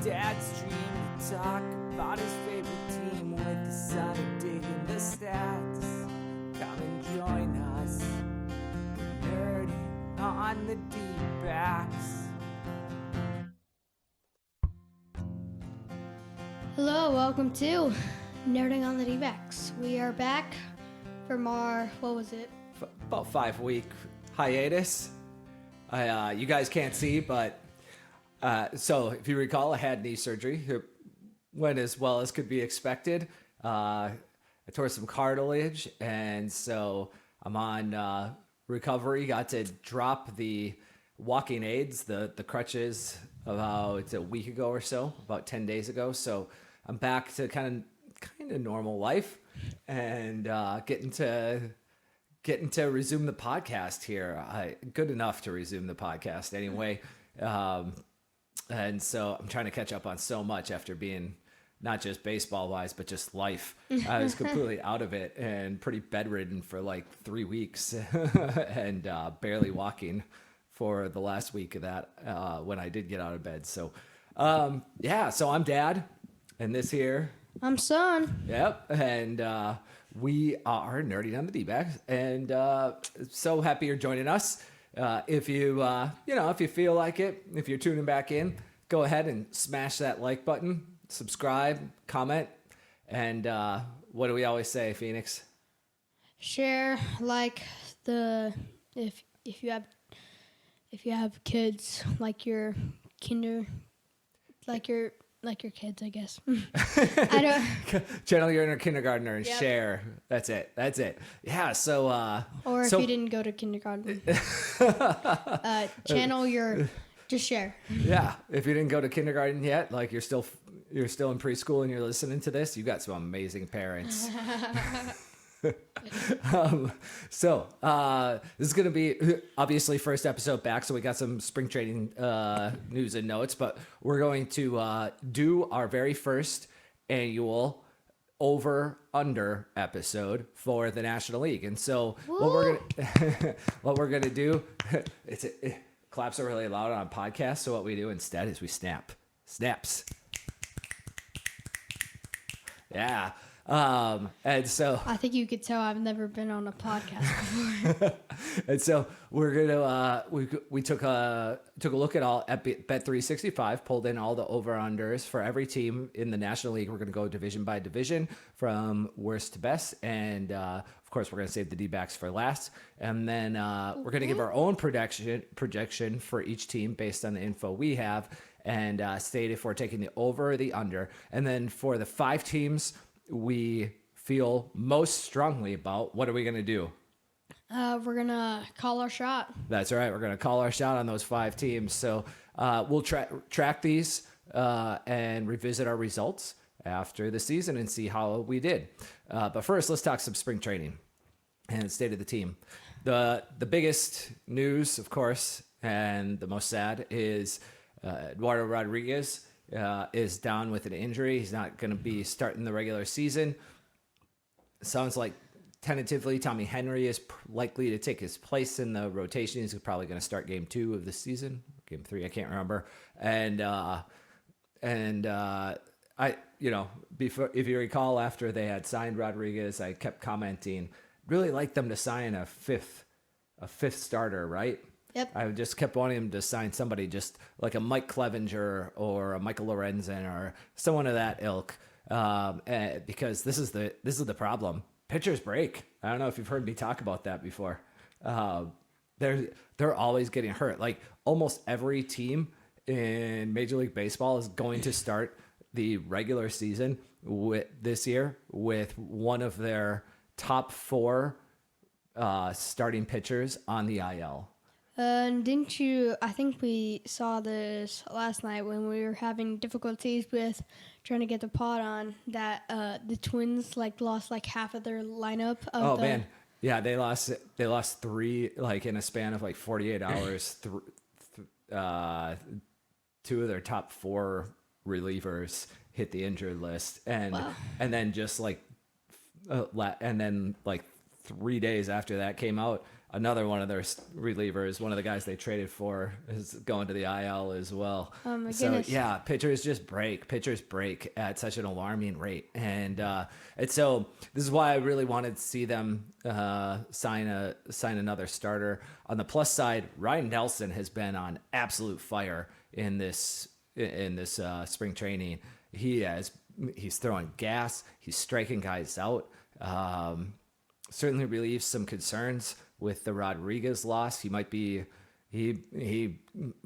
Dad's dream to talk about his favorite team with the son of digging the stats. Come and join us, nerding on the Dbacks. Hello, welcome to Nerding on the Dbacks. We are back from our, About 5-week hiatus. You guys can't see, but so if you recall, I had knee surgery. It went as well as could be expected. I tore some cartilage, and so I'm on recovery. Got to drop the walking aids, the crutches, about a week ago or so, about 10 days ago. So I'm back to kind of normal life, and getting to resume the podcast here. Good enough to resume the podcast anyway. And so I'm trying to catch up on so much after being not just baseball wise, but just life. I was completely out of it and pretty bedridden for like 3 weeks and barely walking for the last week of that when I did get out of bed. So so I'm Dad, and this here, I'm Son. Yep. And we are Nerding on the Dbacks, and so happy you're joining us. If you if you feel like it, if you're tuning back in, go ahead and smash that like button, subscribe, comment, and what do we always say, Phoenix? Share, like if you have kids, like your kids, I guess. I don't. Channel your inner kindergartner and share. That's it. Yeah. So. Or if you didn't go to kindergarten, channel your. Just share. Yeah. If you didn't go to kindergarten yet, like you're still in preschool and you're listening to this, you got some amazing parents. So this is going to be obviously first episode back, so we got some spring training news and notes, but we're going to do our very first annual over under episode for the National League. And so what we're gonna do, claps are really loud on podcasts, so what we do instead is we snaps. Yeah. And so I think you could tell I've never been on a podcast before. And so we're gonna we took a look at all at Bet365, pulled in all the over-unders for every team in the National League. We're gonna go division by division from worst to best, and of course we're gonna save the D-backs for last, and then we're gonna give our own projection for each team based on the info we have, and state if we're taking the over or the under, and then for the 5 teams we feel most strongly about, what are we going to do? We're going to call our shot. That's right. We're going to call our shot on those 5 teams. So we'll track these and revisit our results after the season and see how we did. But first, let's talk some spring training and state of the team. The biggest news, of course, and the most sad is Eduardo Rodriguez is down with an injury. He's not going to be starting the regular season. Sounds like tentatively Tommy Henry is likely to take his place in the rotation. He's probably going to start game 2 of the season, game 3, I can't remember. And before, if you recall, after they had signed Rodriguez, I kept commenting, really like them to sign a fifth starter, right? Yep. I just kept wanting him to sign somebody just like a Mike Clevenger or a Michael Lorenzen or someone of that ilk, because this is the problem. Pitchers break. I don't know if you've heard me talk about that before. They're always getting hurt. Like almost every team in Major League Baseball is going to start the regular season this year with one of their top 4 starting pitchers on the IL. Didn't you, I think we saw this last night when we were having difficulties with trying to get the pod on, that the Twins lost half of their lineup. Man. Yeah, they lost 3 in a span of 48 hours. 2 of their top 4 relievers hit the injured list. And wow. And then just 3 days after that came out, another one of their relievers, one of the guys they traded for, is going to the IL as well. Oh my So goodness. yeah, pitchers break at such an alarming rate, and so this is why I really wanted to see them sign another starter. On the plus side, Ryan Nelson has been on absolute fire in this spring training. He's throwing gas. He's striking guys out. Certainly relieves some concerns with the Rodriguez loss. He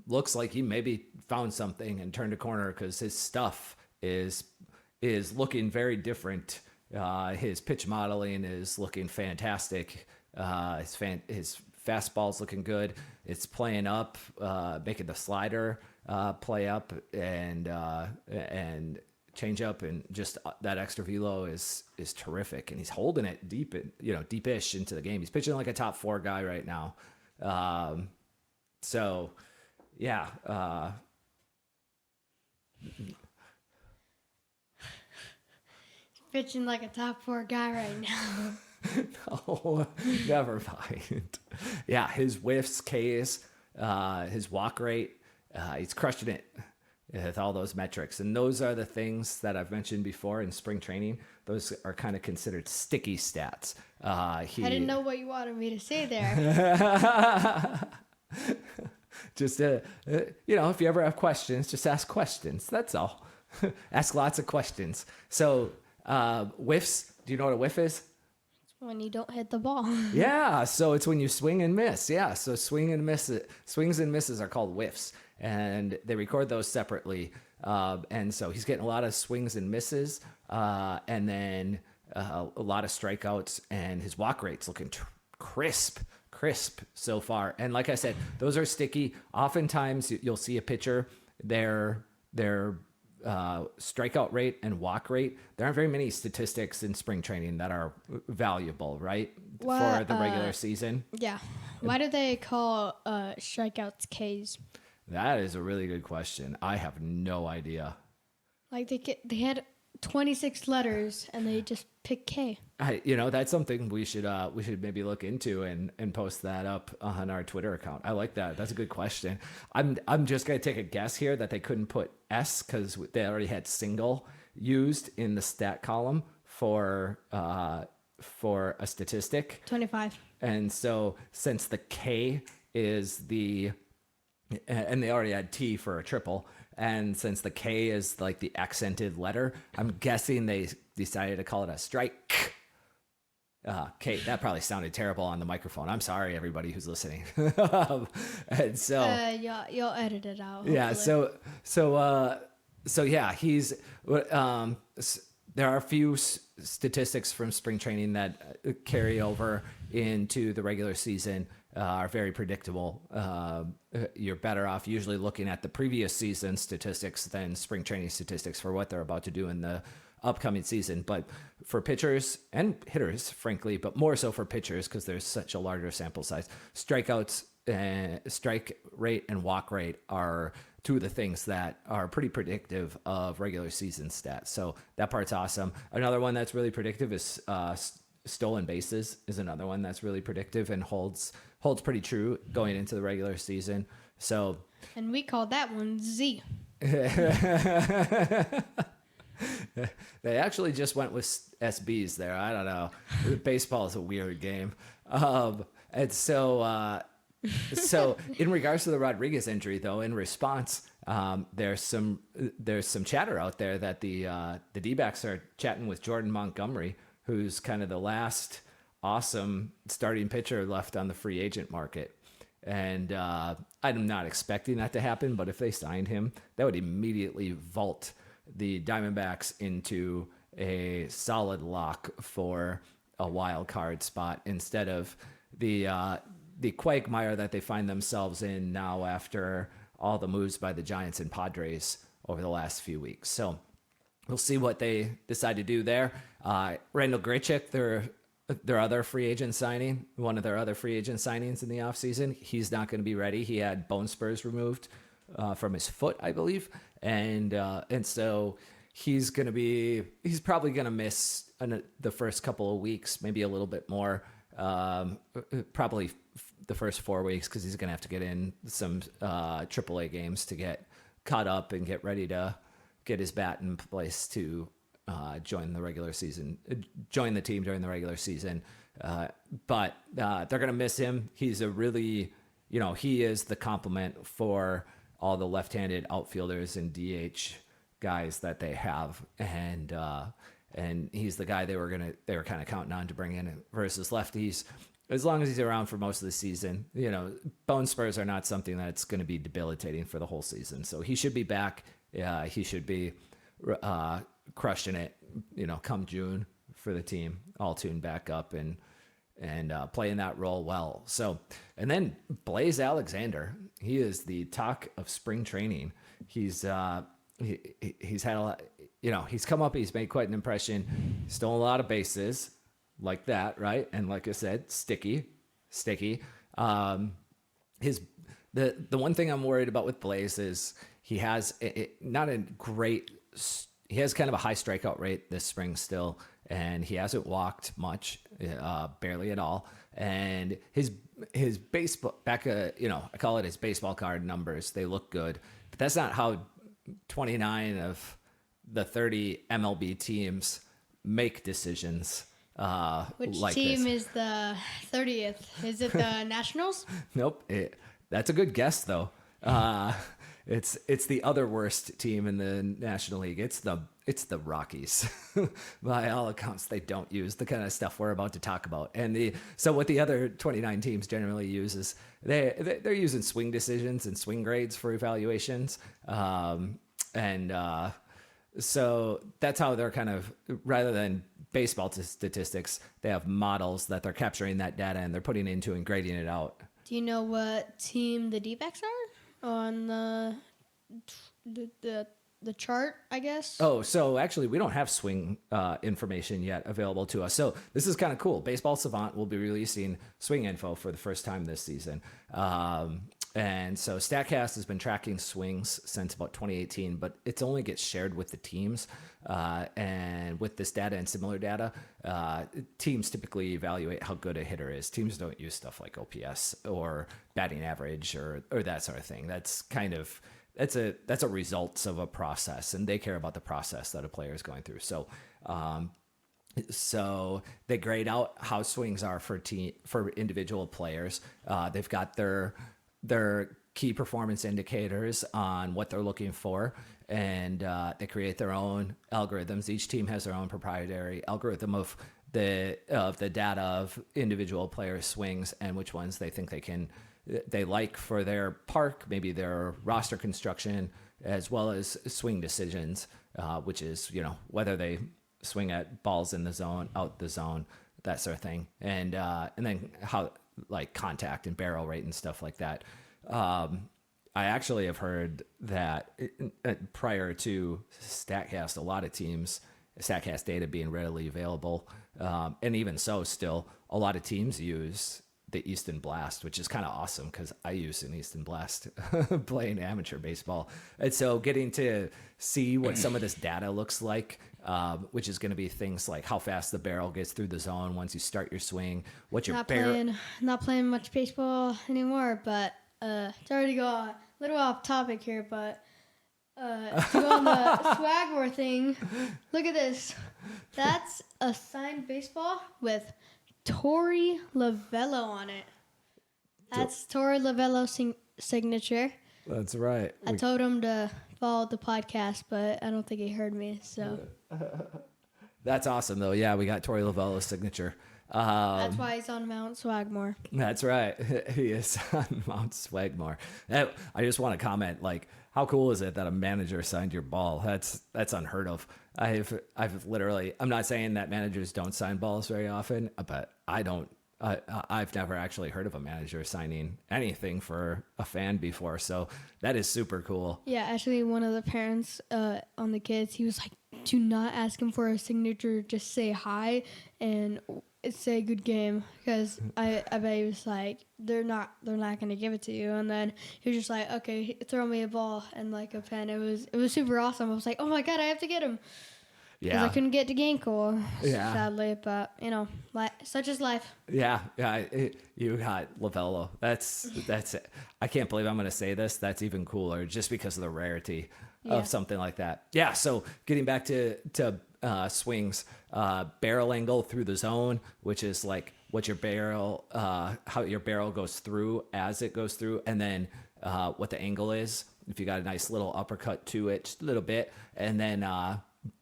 looks like he maybe found something and turned a corner, because his stuff is looking very different. His pitch modeling is looking fantastic. His fastball's looking good. It's playing up, making the slider play up, and change up, and just that extra velo is terrific, and he's holding it deepish into the game. He's pitching like a top 4 guy right now. So yeah, Pitching like a top 4 guy right now. no, never mind. Yeah, his whiffs, Ks, his walk rate, he's crushing it with all those metrics. And those are the things that I've mentioned before in spring training. Those are kind of considered sticky stats. I didn't know what you wanted me to say there. Just, if you ever have questions, just ask questions. That's all. Ask lots of questions. So whiffs, do you know what a whiff is? When you don't hit the ball. Yeah, so it's when you swing and miss. Yeah, so swings and misses are called whiffs, and they record those separately. And so he's getting a lot of swings and misses, and then a lot of strikeouts, and his walk rate's looking crisp so far. And like I said, those are sticky. Oftentimes you'll see a pitcher, their strikeout rate and walk rate, there aren't very many statistics in spring training that are valuable, right? For the regular season. Yeah. Why do they call strikeouts Ks? That is a really good question. I have no idea. Like they had 26 letters and they just picked K. That's something we should maybe look into and post that up on our Twitter account. I like that. That's a good question. I'm just gonna take a guess here that they couldn't put S because they already had single used in the stat column for a statistic. 25. And so since the K is and they already had T for a triple, and since the K is like the accented letter, I'm guessing they decided to call it a strike. K, that probably sounded terrible on the microphone. I'm sorry, everybody who's listening. And so, you'll edit it out. yeah. Hopefully. So yeah, he's. There are a few statistics from spring training that carry over into the regular season. Are very predictable. You're better off usually looking at the previous season statistics than spring training statistics for what they're about to do in the upcoming season. But for pitchers and hitters, frankly, but more so for pitchers because there's such a larger sample size, strikeouts, strike rate and walk rate are two of the things that are pretty predictive of regular season stats. So that part's awesome. Another one that's really predictive is stolen bases is another one that's really predictive and holds pretty true going into the regular season. So, and we call that one Z. They actually just went with SBs there. I don't know. Baseball is a weird game. And so in regards to the Rodriguez injury, though, in response, there's some chatter out there that the Dbacks are chatting with Jordan Montgomery, who's kind of the last awesome starting pitcher left on the free agent market. And I'm not expecting that to happen, but if they signed him, that would immediately vault the Diamondbacks into a solid lock for a wild card spot instead of the quagmire that they find themselves in now after all the moves by the Giants and Padres over the last few weeks. So we'll see what they decide to do there. Randall Grichuk, their other free agent signing, one of their other free agent signings in the offseason, he's not going to be ready. He had bone spurs removed from his foot, I believe. And so he's probably going to miss the first couple of weeks, maybe a little bit more. probably the first 4 weeks because he's going to have to get in some AAA games to get caught up and get ready to get his bat in place to join the regular season, join the team during the regular season. But they're going to miss him. He's a really, he is the complement for all the left-handed outfielders and DH guys that they have. And he's the guy they were kind of counting on to bring in versus lefties. As long as he's around for most of the season, bone spurs are not something that's going to be debilitating for the whole season. So he should be back. He should be crushing it, come June for the team, all tuned back up and playing that role well. So, and then Blaze Alexander, he is the talk of spring training. He's had a lot, he's come up, he's made quite an impression, stolen a lot of bases like that, right? And like I said, sticky. The one thing I'm worried about with Blaze is he has he has kind of a high strikeout rate this spring still, and he hasn't walked much, barely at all. And his baseball back, I call it his baseball card numbers. They look good, but that's not how 29 of the 30 MLB teams make decisions. Which like team this. is the 30th? Is it the Nationals? Nope. That's a good guess though. It's the other worst team in the National League. It's the Rockies. By all accounts, they don't use the kind of stuff we're about to talk about. And so what the other 29 teams generally use is they're using swing decisions and swing grades for evaluations. So that's how they're kind of, rather than baseball statistics, they have models that they're capturing that data and they're putting into and grading it out. Do you know what team the Dbacks are on the chart, I guess? Oh, so actually we don't have swing information yet available to us. So this is kind of cool. Baseball Savant will be releasing swing info for the first time this season. And so StatCast has been tracking swings since about 2018, but it only gets shared with the teams. And with this data and similar data, teams typically evaluate how good a hitter is. Teams don't use stuff like OPS or batting average or that sort of thing. That's kind of, that's a results of a process, and they care about the process that a player is going through. So they grade out how swings are for individual players. They've got their key performance indicators on what they're looking for, and they create their own algorithms. Each team has their own proprietary algorithm of the data of individual player swings and which ones they think they like for their park, maybe their roster construction, as well as swing decisions, which is whether they swing at balls in the zone, out the zone, that sort of thing, and then how, like, contact and barrel rate and stuff like that. I actually have heard that prior to StatCast, a lot of teams, StatCast data being readily available, and even so, still a lot of teams use the Easton Blast, which is kind of awesome because I use an Easton Blast playing amateur baseball. And so getting to see what some of this data looks like, which is going to be things like how fast the barrel gets through the zone once you start your swing, what your not playing much baseball anymore, but sorry to go a little off topic here, but to go on the Swagmore thing, look at this. That's a signed baseball with Torey Lovello on it. That's Torey Lovello's signature. That's right. I told him to follow the podcast, but I don't think he heard me. So that's awesome, though. Yeah, we got Torey Lovello's signature. That's why he's on Mount Swagmore. That's right. He is on Mount Swagmore. I just want to comment, like, how cool is it that a manager signed your ball? That's unheard of. I've literally, I'm not saying that managers don't sign balls very often, but I've never actually heard of a manager signing anything for a fan before. So that is super cool. Yeah, actually, one of the parents on the kids, he was like, do not ask him for a signature. Just say hi and say good game, because I bet he was like, they're not gonna give it to you. And then he was just like, okay, throw me a ball and like a pen. It was super awesome. I was like, oh my god, I have to get him. Because I couldn't get to Ginkgo, Yeah. sadly. But, such is life. Yeah, you got Lavello. That's it. I can't believe I'm going to say this. That's even cooler just because of the rarity of something like that. Yeah, so getting back to swings, barrel angle through the zone, which is like what your barrel, how your barrel goes through as it goes through, and then what the angle is. If you got a nice little uppercut to it, just a little bit, and then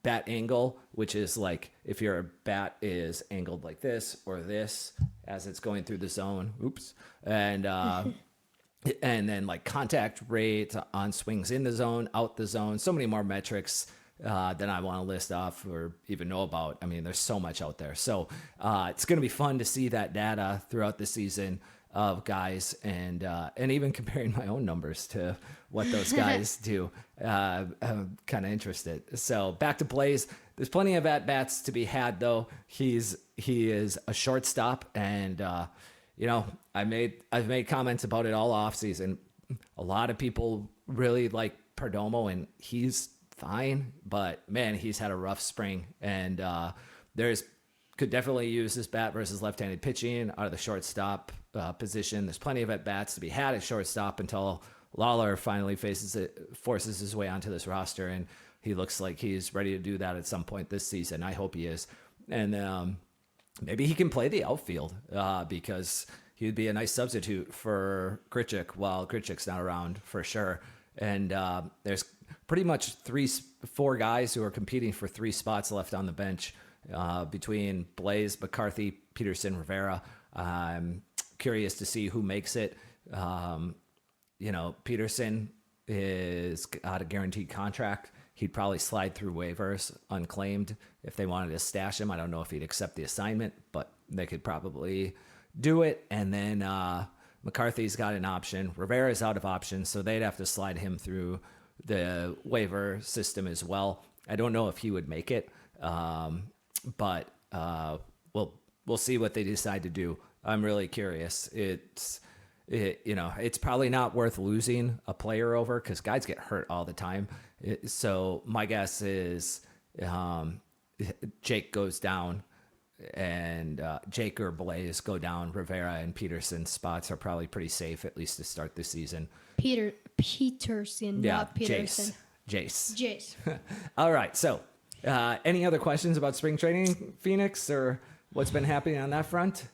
bat angle, which is like if your bat is angled like this or this as it's going through the zone. Oops. And then like contact rate on swings in the zone, out the zone. So many more metrics than I want to list off or even know about. I mean, there's so much out there. So it's going to be fun to see that data throughout the season of guys and even comparing my own numbers to what those guys do. I'm kind of interested. So back to Blaze. There's plenty of at-bats to be had, though. He is a shortstop, and I've made comments about it all off season. A lot of people really like Perdomo, and he's fine, but man, he's had a rough spring, and could definitely use this bat versus left-handed pitching out of the shortstop position. There's plenty of at-bats to be had at shortstop until Lawler finally forces his way onto this roster, and he looks like he's ready to do that at some point this season. I hope he is. And maybe he can play the outfield because he'd be a nice substitute for Grichuk while Grichuk's not around for sure. And there's pretty much 4 guys who are competing for 3 spots left on the bench between Blaze, McCarthy, Peterson, Rivera. I'm curious to see who makes it. Peterson is got a guaranteed contract. He'd probably slide through waivers unclaimed if they wanted to stash him. I don't know if he'd accept the assignment, but they could probably do it. And then McCarthy's got an option. Rivera's out of options, so they'd have to slide him through the waiver system as well. I don't know if he would make it, but we'll see what they decide to do. I'm really curious. It's probably not worth losing a player over because guys get hurt all the time. So my guess is Jake goes down, and Jake or Blaze go down. Rivera and Peterson's spots are probably pretty safe, at least to start the season. Peterson, not Peterson. Jace. All right. So any other questions about spring training, Phoenix, or what's been happening on that front?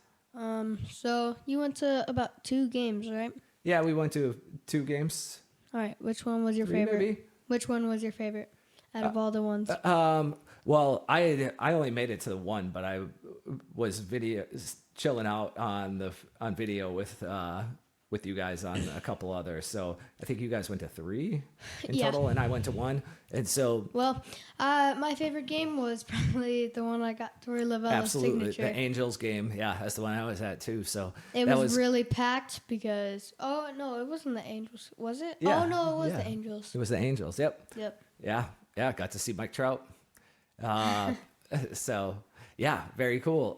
So you went to about 2 games, right? Yeah, we went to 2 games. All right. Which one was your 3 favorite? Maybe? Which one was your favorite out of all the ones? Well, I only made it to the 1, but I was chilling out on video with you guys on a couple others. So I think you guys went to 3 in total, and I went to 1. And so, well, my favorite game was probably the one I got to Lavella's signature. The Angels game. Yeah, that's the one I was at too. So it was really packed because it wasn't the Angels, was it? Yeah, it was the Angels. It was the Angels. Yep. Yeah. Got to see Mike Trout. So yeah, very cool.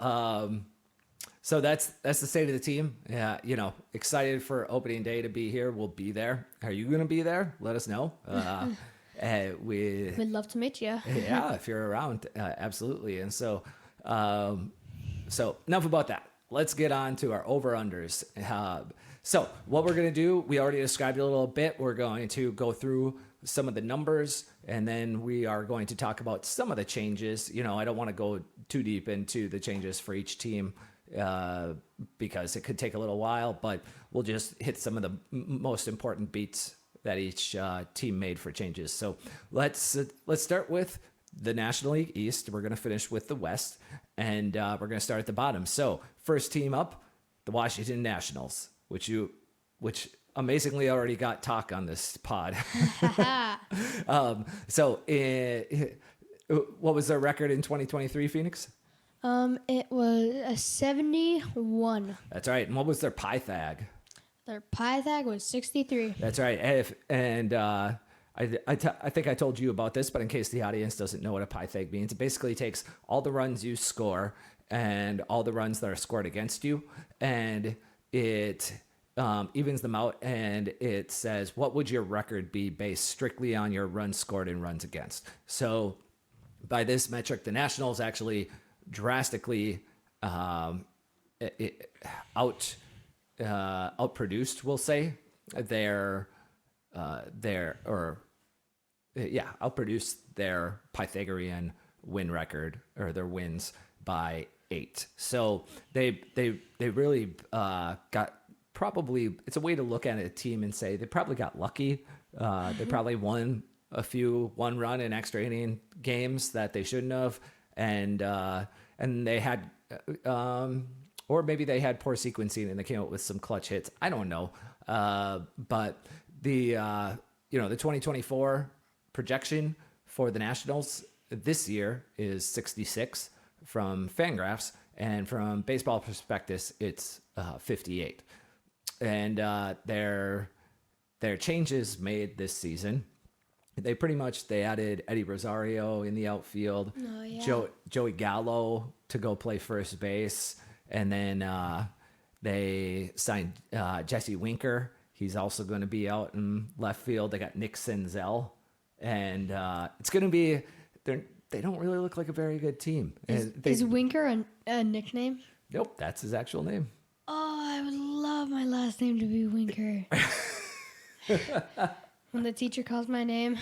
So that's the state of the team. Yeah, excited for opening day to be here. We'll be there. Are you going to be there? Let us know. We'd love to meet you. Yeah, if you're around, absolutely. And so enough about that. Let's get on to our over-unders. So what we're going to do, we already described it a little bit. We're going to go through some of the numbers, and then we are going to talk about some of the changes. I don't want to go too deep into the changes for each team because it could take a little while, but we'll just hit some of the most important beats that each team made for changes. So let's start with the National League East. We're going to finish with the West, and we're going to start at the bottom. So first team up, the Washington Nationals, which amazingly already got talk on this pod. What was their record in 2023, Phoenix? It was a 71. That's right. And what was their Pythag? Their Pythag was 63. That's right. I think I told you about this, but in case the audience doesn't know what a Pythag means, it basically takes all the runs you score and all the runs that are scored against you, and it evens them out, and it says, what would your record be based strictly on your runs scored and runs against? So by this metric, the Nationals actually drastically outproduced, we'll say, outproduced their Pythagorean win record, or their wins, by 8. So they really got, probably, it's a way to look at a team and say they probably got lucky. They probably won one run in extra inning games that they shouldn't have, and they had, or maybe they had poor sequencing and they came up with some clutch hits. I don't know, but the 2024 projection for the Nationals this year is 66 from Fangraphs, and from Baseball Prospectus it's 58. And their changes made this season, they added Eddie Rosario in the outfield, Joey Gallo to go play first base, and then they signed Jesse Winker. He's also going to be out in left field. They got Nick Senzel, and it's going to be, they don't really look like a very good team. Is Winker a nickname? Nope, that's his actual name. Oh, I would love my last name to be Winker. When the teacher calls my name,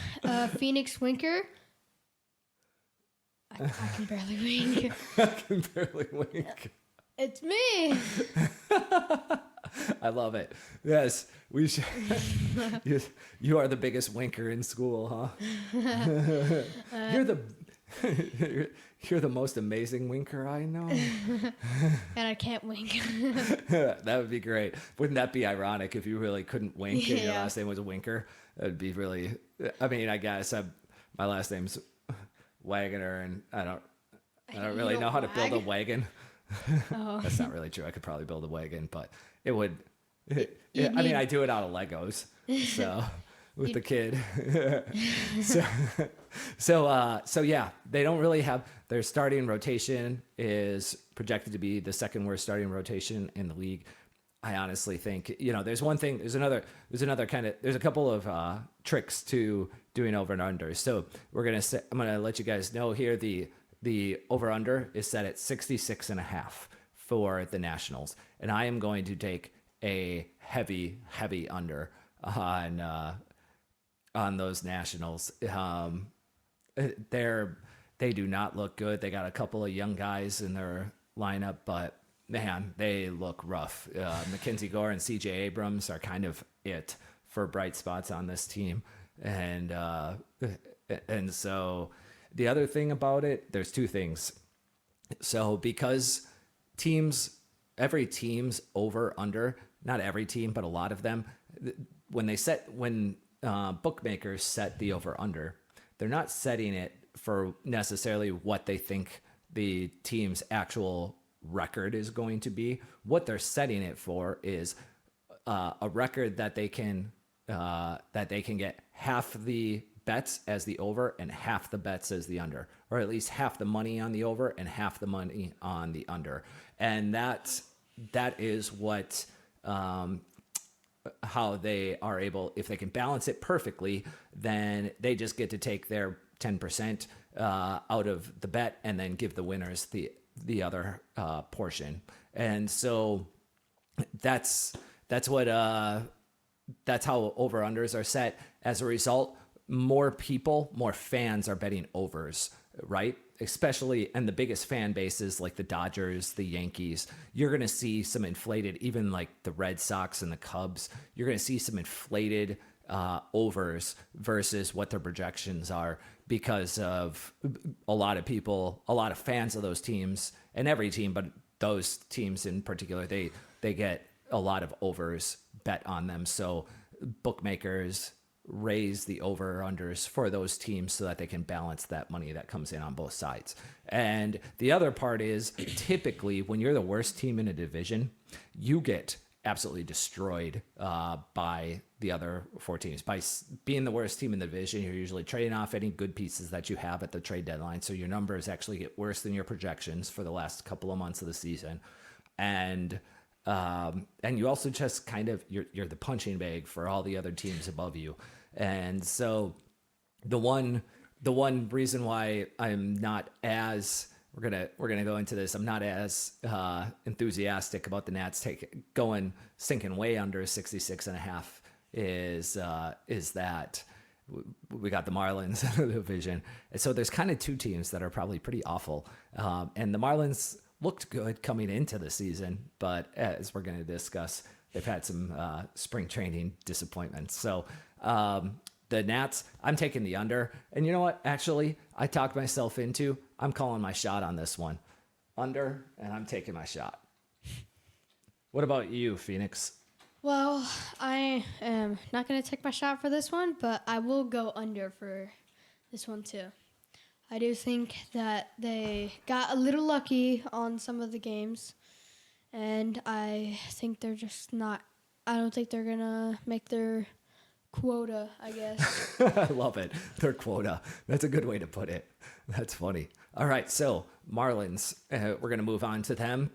Phoenix Winker, I can barely wink. I can barely wink. It's me. I love it. Yes, we should. You are the biggest winker in school, huh? You're the most amazing winker I know. And I can't wink. That would be great. Wouldn't that be ironic if you really couldn't wink and your last name was Winker? That'd be really. I mean, I guess my last name's Wagoner, and I don't really know how to build a wagon. Oh. That's not really true. I could probably build a wagon, but it would. I do it out of Legos, so with the kid. So yeah, they don't really have, their starting rotation is projected to be the second worst starting rotation in the league. I honestly think, there's a couple of tricks to doing over and under. So I'm gonna let you guys know here, the over-under is set at 66.5 for the Nationals. And I am going to take a heavy under on those Nationals. They do not look good. They got a couple of young guys in their lineup, but man, they look rough. Mackenzie Gore and CJ Abrams are kind of it for bright spots on this team. And so the other thing about it, there's two things. So because every team's over under, not every team, but a lot of them, when bookmakers set the over under, they're not setting it for necessarily what they think the team's actual record is going to be. What they're setting it for is a record that they can get half the bets as the over and half the bets as the under, or at least half the money on the over and half the money on the under. And that is what how they are able, if they can balance it perfectly, then they just get to take their 10% out of the bet and then give the winners the other portion. And so that's how over unders are set. As a result, more fans are betting overs, right? Especially, and the biggest fan bases like the Dodgers, the Yankees, you're going to see some inflated, even like the Red Sox and the Cubs, you're going to see some inflated overs versus what their projections are, because of a lot of fans of those teams, and every team, but those teams in particular, they get a lot of overs bet on them. So bookmakers raise the over unders for those teams so that they can balance that money that comes in on both sides. And the other part is, typically when you're the worst team in a division, you get absolutely destroyed by the other four teams. By being the worst team in the division, you're usually trading off any good pieces that you have at the trade deadline, so your numbers actually get worse than your projections for the last couple of months of the season. And you also just kind of, you're the punching bag for all the other teams above you. And so the one the one reason why I'm not as we're gonna go into this. I'm not as enthusiastic about the Nats sinking way under 66 and a half is that we got the Marlins in the division. And so there's kind of two teams that are probably pretty awful. And the Marlins looked good coming into the season, but as we're going to discuss, they've had some spring training disappointments. So the Nats, I'm taking the under. And you know what? Actually, I talked myself into, I'm calling my shot on this one. Under, and I'm taking my shot. What about you, Phoenix? Well, I am not going to take my shot for this one, but I will go under for this one too. I do think that they got a little lucky on some of the games, and I think they're just not, I don't think they're going to make their quota, I guess. I love it. Their quota. That's a good way to put it. That's funny. All right, so Marlins, we're going to move on to them.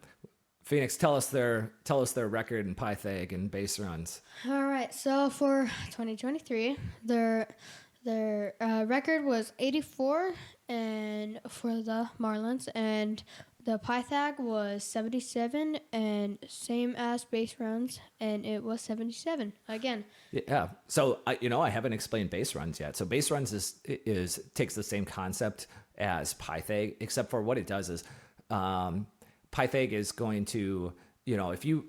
Phoenix, tell us their record in Pythag and base runs. All right, so for 2023, their record was 84, and for the Marlins, and the Pythag was 77, and same as base runs, and it was 77 again. Yeah. So I haven't explained base runs yet. So base runs is takes the same concept as Pythag, except for what it does is Pythag is going to, if you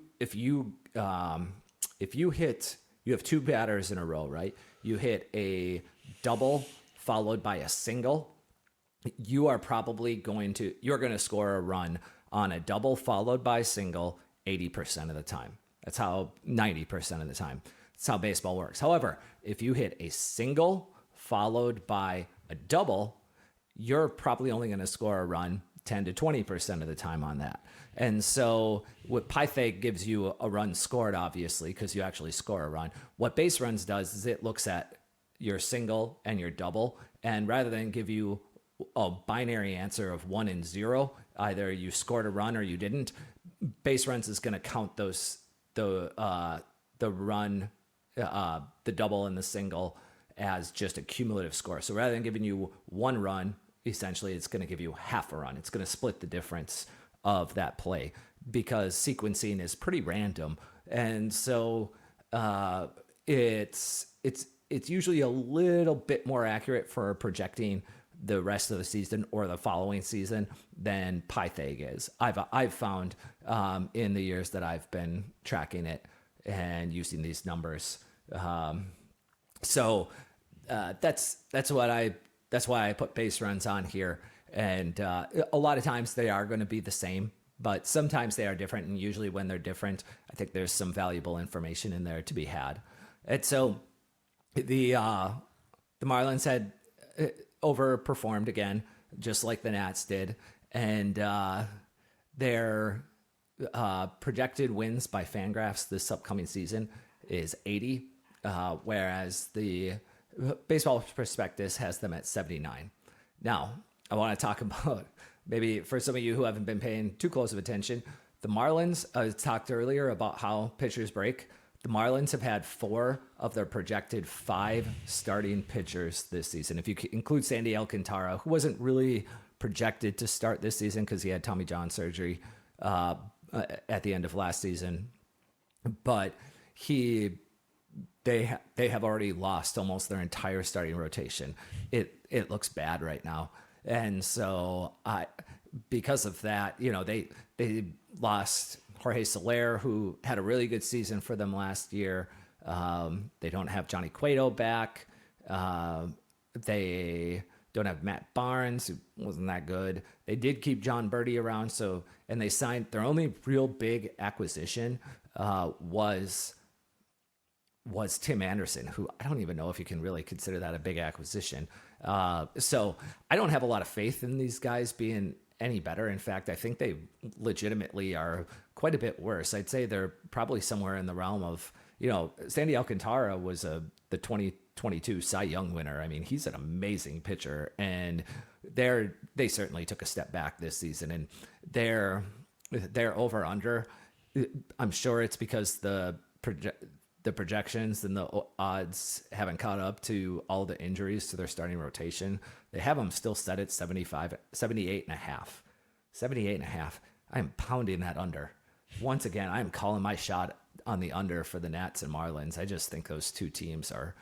hit, you have two batters in a row, right? You hit a double followed by a single. You're going to score a run on a double followed by a single 80% of the time. That's how 90% of the time. That's how baseball works. However, if you hit a single followed by a double, you're probably only going to score a run 10 to 20% of the time on that. And so what Pythag gives you a run scored, obviously, because you actually score a run. What base runs does is it looks at your single and your double, and rather than give you a binary answer of 1 and 0, either you scored a run or you didn't, base runs is going to count the run, the double and the single as just a cumulative score. So rather than giving you one run, essentially it's going to give you half a run. It's going to split the difference of that play because sequencing is pretty random. And so it's usually a little bit more accurate for projecting the rest of the season or the following season than Pythag is. I've found in the years that I've been tracking it and using these numbers. So that's why I put base runs on here. And a lot of times they are going to be the same, but sometimes they are different. And usually when they're different, I think there's some valuable information in there to be had. And so the Marlins had overperformed again, just like the Nats did. And their projected wins by Fangraphs this upcoming season is 80, whereas the Baseball Prospectus has them at 79. Now, I want to talk about, maybe for some of you who haven't been paying too close of attention, the Marlins, I talked earlier about how pitchers break. The Marlins have had 4 of their projected 5 starting pitchers this season. If you include Sandy Alcantara, who wasn't really projected to start this season because he had Tommy John surgery at the end of last season, but they have already lost almost their entire starting rotation. It looks bad right now. And so because of that, they lost Jorge Soler, who had a really good season for them last year. They don't have Johnny Cueto back. They don't have Matt Barnes, who wasn't that good. They did keep John Birdie around, and they signed their only real big acquisition was Tim Anderson, who I don't even know if you can really consider that a big acquisition. So I don't have a lot of faith in these guys being any better. In fact, I think they legitimately are quite a bit worse. I'd say they're probably somewhere in the realm of, Sandy Alcantara was the 2022 Cy Young winner. I mean, he's an amazing pitcher, and they certainly took a step back this season, and they're over under. I'm sure it's because the projections and the odds haven't caught up to all the injuries to their starting rotation. They have them still set at 78 and a half. 78 and a half. I am pounding that under. Once again, I am calling my shot on the under for the Nats and Marlins. I just think those two teams are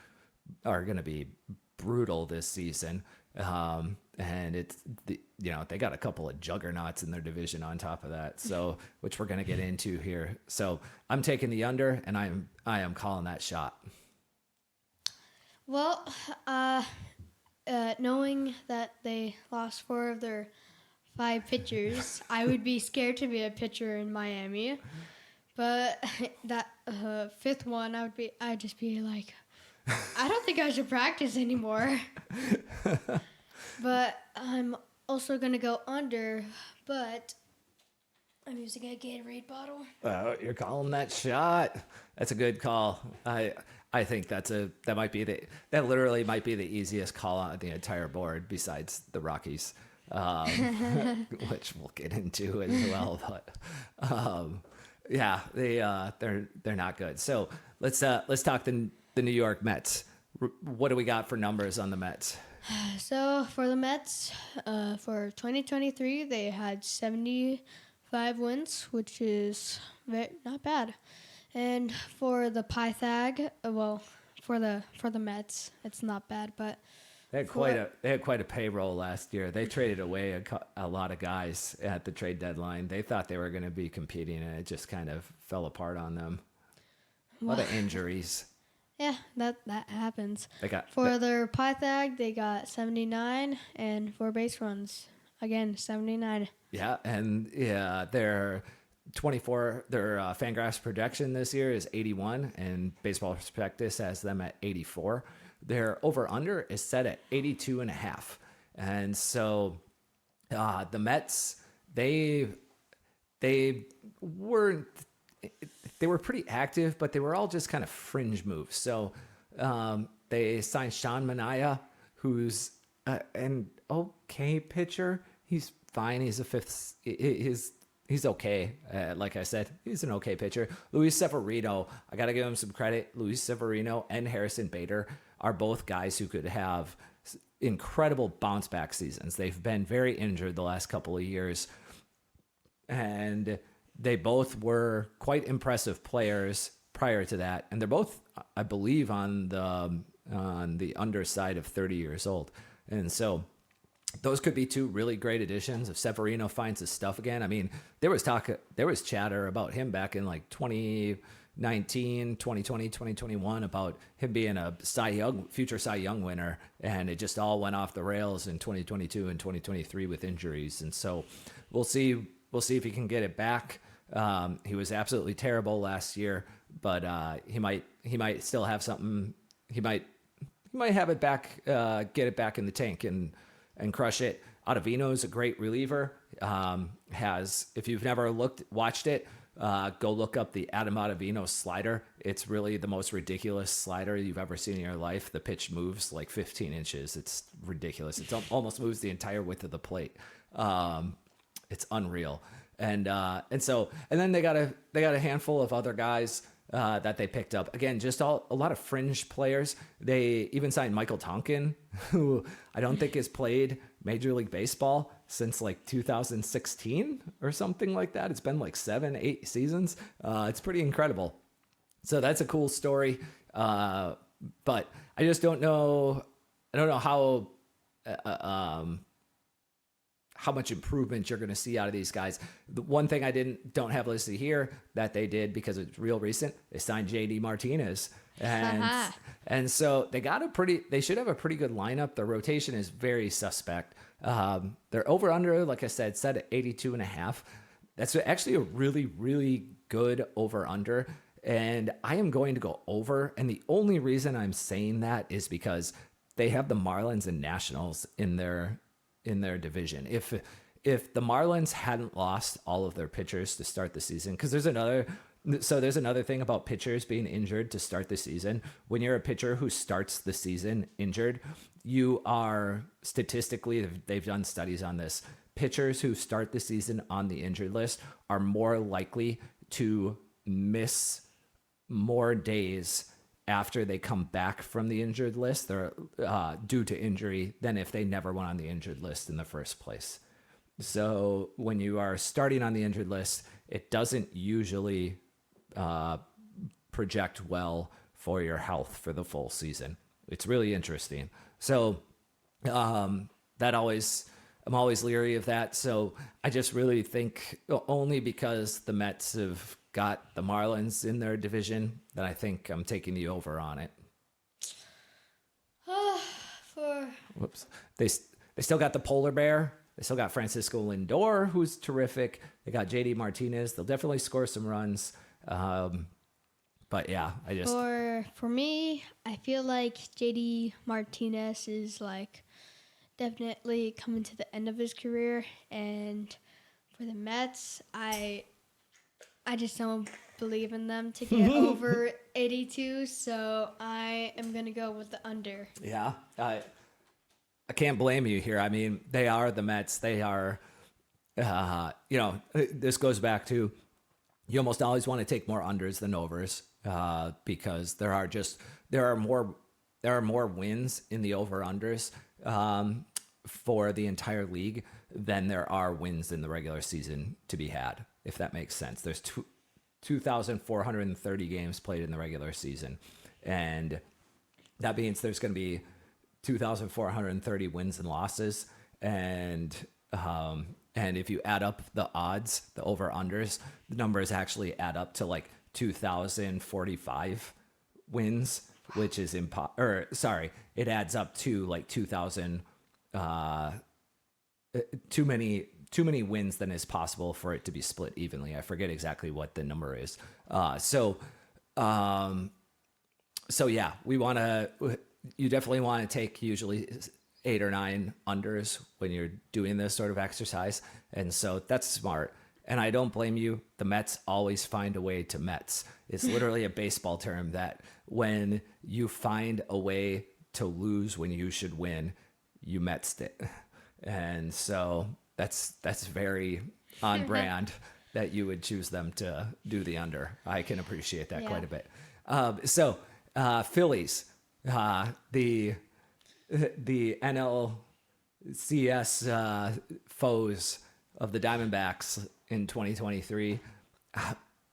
going to be brutal this season. And it's they got a couple of juggernauts in their division on top of that, so which we're going to get into here. So I'm taking the under, and I am calling that shot. Well, knowing that they lost 4 of their 5 pitchers, I would be scared to be a pitcher in Miami. But that 5th one, I'd just be like, I don't think I should practice anymore. But I'm also going to go under, but I'm using a Gatorade bottle. Oh, you're calling that shot. That's a good call. I think that literally might be the easiest call on the entire board besides the Rockies, which we'll get into as well. But yeah, they're not good. So let's talk the New York Mets. What do we got for numbers on the Mets? So for the Mets, for 2023, they had 75 wins, which is not bad. And for the Pythag, for the Mets, it's not bad, but they had quite a payroll last year. They traded away a lot of guys at the trade deadline. They thought they were going to be competing, and it just kind of fell apart on them. A lot of injuries. Yeah, that happens. For their Pythag, they got 79, and for base runs, again 79. Yeah, and their Fangraphs projection this year is 81, and Baseball Prospectus has them at 84. Their over/under is set at 82.5, and so the Mets they weren't. They were pretty active, but they were all just kind of fringe moves. So they signed Sean Manaea, who's an okay pitcher. He's fine. He's a fifth. He's okay. Like I said, he's an okay pitcher. Luis Severino, I got to give him some credit. Luis Severino and Harrison Bader are both guys who could have incredible bounce back seasons. They've been very injured the last couple of years, and they both were quite impressive players prior to that, and they're both, I believe, on the underside of 30 years old. And so those could be 2 really great additions if Severino finds his stuff again. I mean, there was chatter about him back in like 2019, 2020, 2021 about him being a future Cy Young winner, and it just all went off the rails in 2022 and 2023 with injuries. And so we'll see if he can get it back. He was absolutely terrible last year, but he might still have something. He might have it back, get it back in the tank and crush it. Ottavino is a great reliever. If you've never watched it, go look up the Adam Ottavino slider. It's really the most ridiculous slider you've ever seen in your life. The pitch moves like 15 inches. It's ridiculous. It almost moves the entire width of the plate. It's unreal. And then they got a handful of other guys that they picked up. Again, just a lot of fringe players. They even signed Michael Tonkin, who I don't think has played Major League Baseball since like 2016 or something like that. It's been like 7-8 seasons. It's pretty incredible. So that's a cool story. But I just don't know. I don't know how much improvement you're going to see out of these guys. The one thing I don't have listed here that they did because it's real recent, they signed JD Martinez. And so they should have a pretty good lineup. Their rotation is very suspect. They're over under, like I said, set at 82.5. That's actually a really, really good over under. And I am going to go over. And the only reason I'm saying that is because they have the Marlins and Nationals in their division. If the Marlins hadn't lost all of their pitchers to start the season, because there's another thing about pitchers being injured to start the season. When you're a pitcher who starts the season injured, you are statistically, they've done studies on this, pitchers who start the season on the injured list are more likely to miss more days after they come back from the injured list, they're due to injury, than if they never went on the injured list in the first place. So when you are starting on the injured list, it doesn't usually project well for your health for the full season. It's really interesting. So that always, I'm always leery of that. So I just really think, only because the Mets have got the Marlins in their division, that I think I'm taking the over on it. Whoops. They still got the polar bear. They still got Francisco Lindor, who's terrific. They got JD Martinez. They'll definitely score some runs. But yeah, I just... For me, I feel like JD Martinez is like definitely coming to the end of his career. And for the Mets, I just don't believe in them to get over 82. So I am going to go with the under. Yeah, I can't blame you here. I mean, they are the Mets. They are, this goes back to, you almost always want to take more unders than overs, because there are more wins in the over unders for the entire league than there are wins in the regular season to be had, if that makes sense. There's 2,430 games played in the regular season, and that means there's going to be 2,430 wins and losses, and if you add up the odds, the over unders, the numbers actually add up to like 2,045 wins, which is it adds up to like 2,000 too many wins than is possible for it to be split evenly. I forget exactly what the number is. So yeah, you definitely want to take usually 8 or 9 unders when you're doing this sort of exercise. And so that's smart. And I don't blame you. The Mets always find a way to Mets. It's literally a baseball term that when you find a way to lose when you should win, you Metsed it. And so that's very on brand that you would choose them to do the under. I can appreciate that quite a bit. Phillies, the NLCS foes of the Diamondbacks in 2023.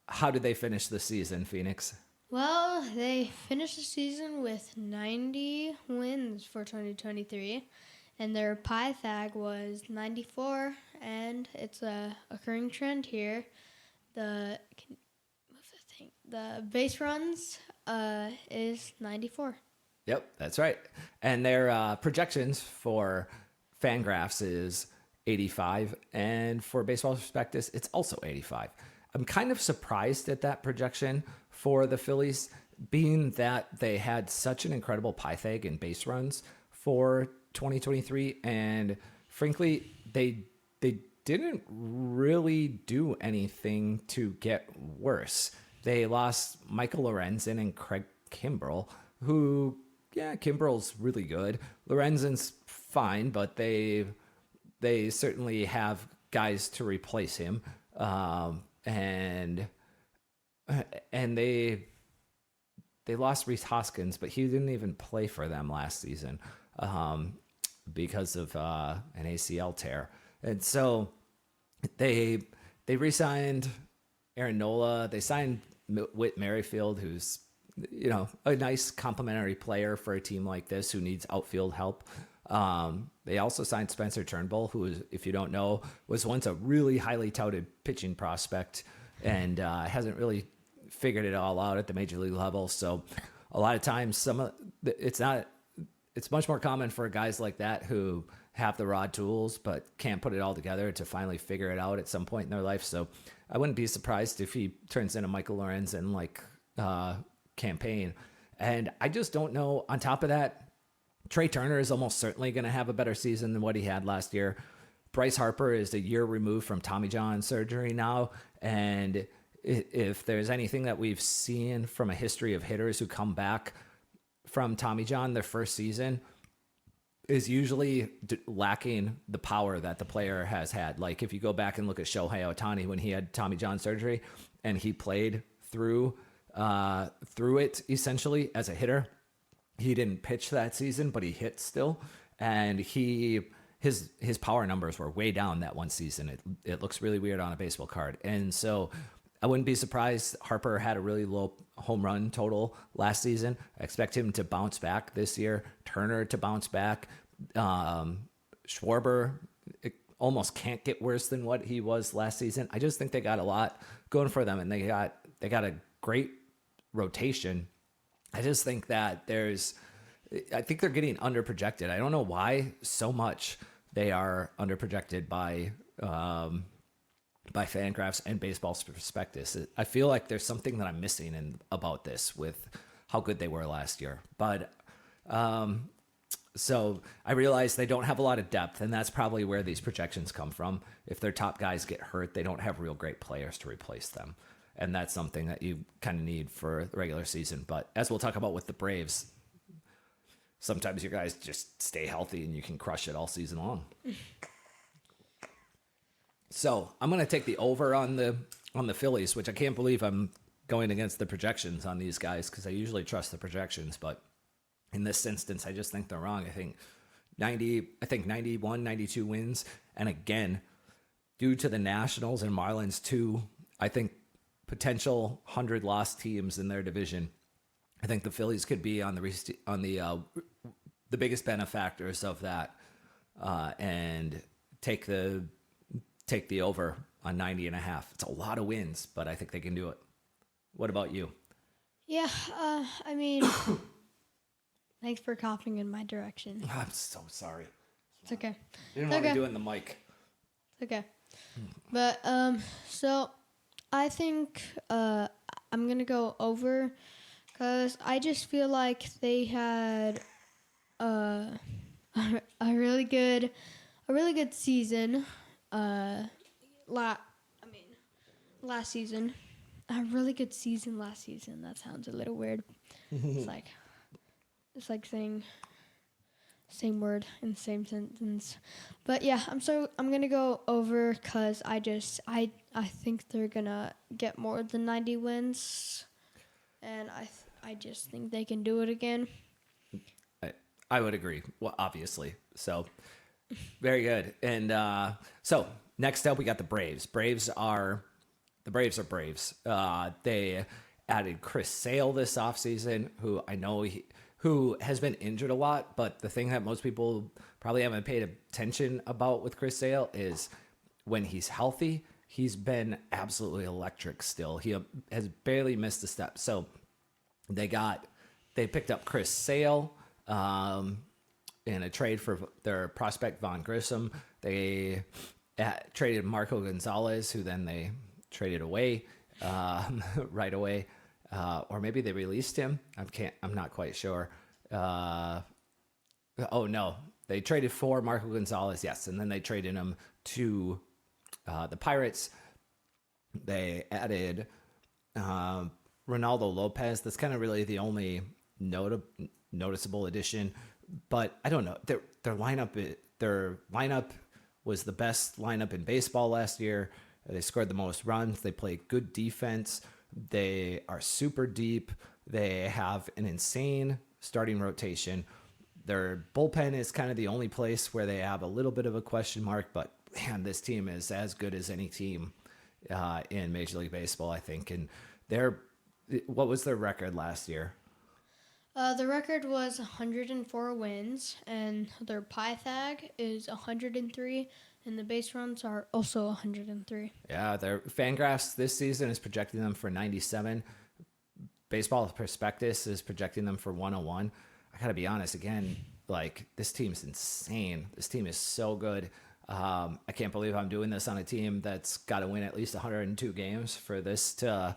How did they finish the season, Phoenix? Well, they finished the season with 90 wins for 2023, and their Pythag was 94, and it's a occurring trend here. The base runs is 94. Yep, that's right. And their projections for Fangraphs is 85, and for Baseball Prospectus, it's also 85. I'm kind of surprised at that projection for the Phillies, being that they had such an incredible Pythag and base runs for 2023, and frankly, they didn't really do anything to get worse. They lost Michael Lorenzen and Craig Kimbrell, who, yeah, Kimbrell's really good. Lorenzen's fine, but they certainly have guys to replace him. And they lost Rhys Hoskins, but he didn't even play for them last season because of an ACL tear. And so they re-signed Aaron Nola. They signed Whit Merrifield, who's a nice complementary player for a team like this who needs outfield help. They also signed Spencer Turnbull, who, if you don't know, was once a really highly touted pitching prospect and hasn't really figured it all out at the major league level. So a lot of times it's much more common for guys like that who have the raw tools but can't put it all together to finally figure it out at some point in their life. So I wouldn't be surprised if he turns into Michael Lorenzen campaign. And I just don't know. On top of that, Trey Turner is almost certainly going to have a better season than what he had last year. Bryce Harper is a year removed from Tommy John surgery now. And if there's anything that we've seen from a history of hitters who come back from Tommy John their first season, is usually lacking the power that the player has had. Like if you go back and look at Shohei Ohtani when he had Tommy John surgery and he played through through it essentially as a hitter. He didn't pitch that season, but he hit still, and his power numbers were way down that one season. It looks really weird on a baseball card, and so I wouldn't be surprised. Harper had a really low home run total last season. I expect him to bounce back this year. Turner to bounce back. Schwarber, it almost can't get worse than what he was last season. I just think they got a lot going for them, and they got a great rotation. I just think that I think they're getting underprojected. I don't know why so much they are underprojected by Fangraphs and Baseball's Prospectus. I feel like there's something that I'm missing about this with how good they were last year. But so I realize they don't have a lot of depth, and that's probably where these projections come from. If their top guys get hurt, they don't have real great players to replace them. And that's something that you kind of need for the regular season. But as we'll talk about with the Braves, sometimes your guys just stay healthy and you can crush it all season long. So I'm going to take the over on the Phillies, which I can't believe I'm going against the projections on these guys because I usually trust the projections. But in this instance, I just think they're wrong. I think 91, 92 wins. And again, due to the Nationals and Marlins too, I think potential 100 lost teams in their division. I think the Phillies could be on the biggest benefactors of that, and take the over on 90.5. It's a lot of wins, but I think they can do it. What about you? Yeah, I mean, thanks for coughing in my direction. I'm so sorry. It's okay. You didn't want me doing the mic. It's okay. But so I think I'm gonna go over because I just feel like they had a really good season. Last season, a really good season last season. That sounds a little weird. It's like saying same word in the same sentence. But yeah, I'm gonna go over because I think they're gonna get more than 90 wins, and I just think they can do it again. I would agree. Well, obviously. So very good. And so next up, we got the Braves. Braves are Braves. They added Chris Sale this offseason, who I know who has been injured a lot, but the thing that most people probably haven't paid attention about with Chris Sale is when he's healthy, he's been absolutely electric still. He has barely missed a step. So they picked up Chris Sale in a trade for their prospect Von Grissom. They traded Marco Gonzalez, who then they traded away right away. Or maybe they released him. I'm not quite sure. Oh no, they traded for Marco Gonzalez. Yes. And then they traded him to the Pirates. They added Ronaldo Lopez. That's kind of really the only noticeable addition, but I don't know. Their lineup was the best lineup in baseball last year. They scored the most runs. They played good defense. They are super deep. They have an insane starting rotation. Their bullpen is kind of the only place where they have a little bit of a question mark, but man, this team is as good as any team in Major League Baseball, I think. And what was their record last year? The record was 104 wins, and their Pythag is 103, and the base runs are also 103. Yeah, their Fangraphs this season is projecting them for 97. Baseball Prospectus is projecting them for 101. I gotta be honest, again, like this team's insane. This team is so good. I can't believe I'm doing this on a team that's got to win at least 102 games for this to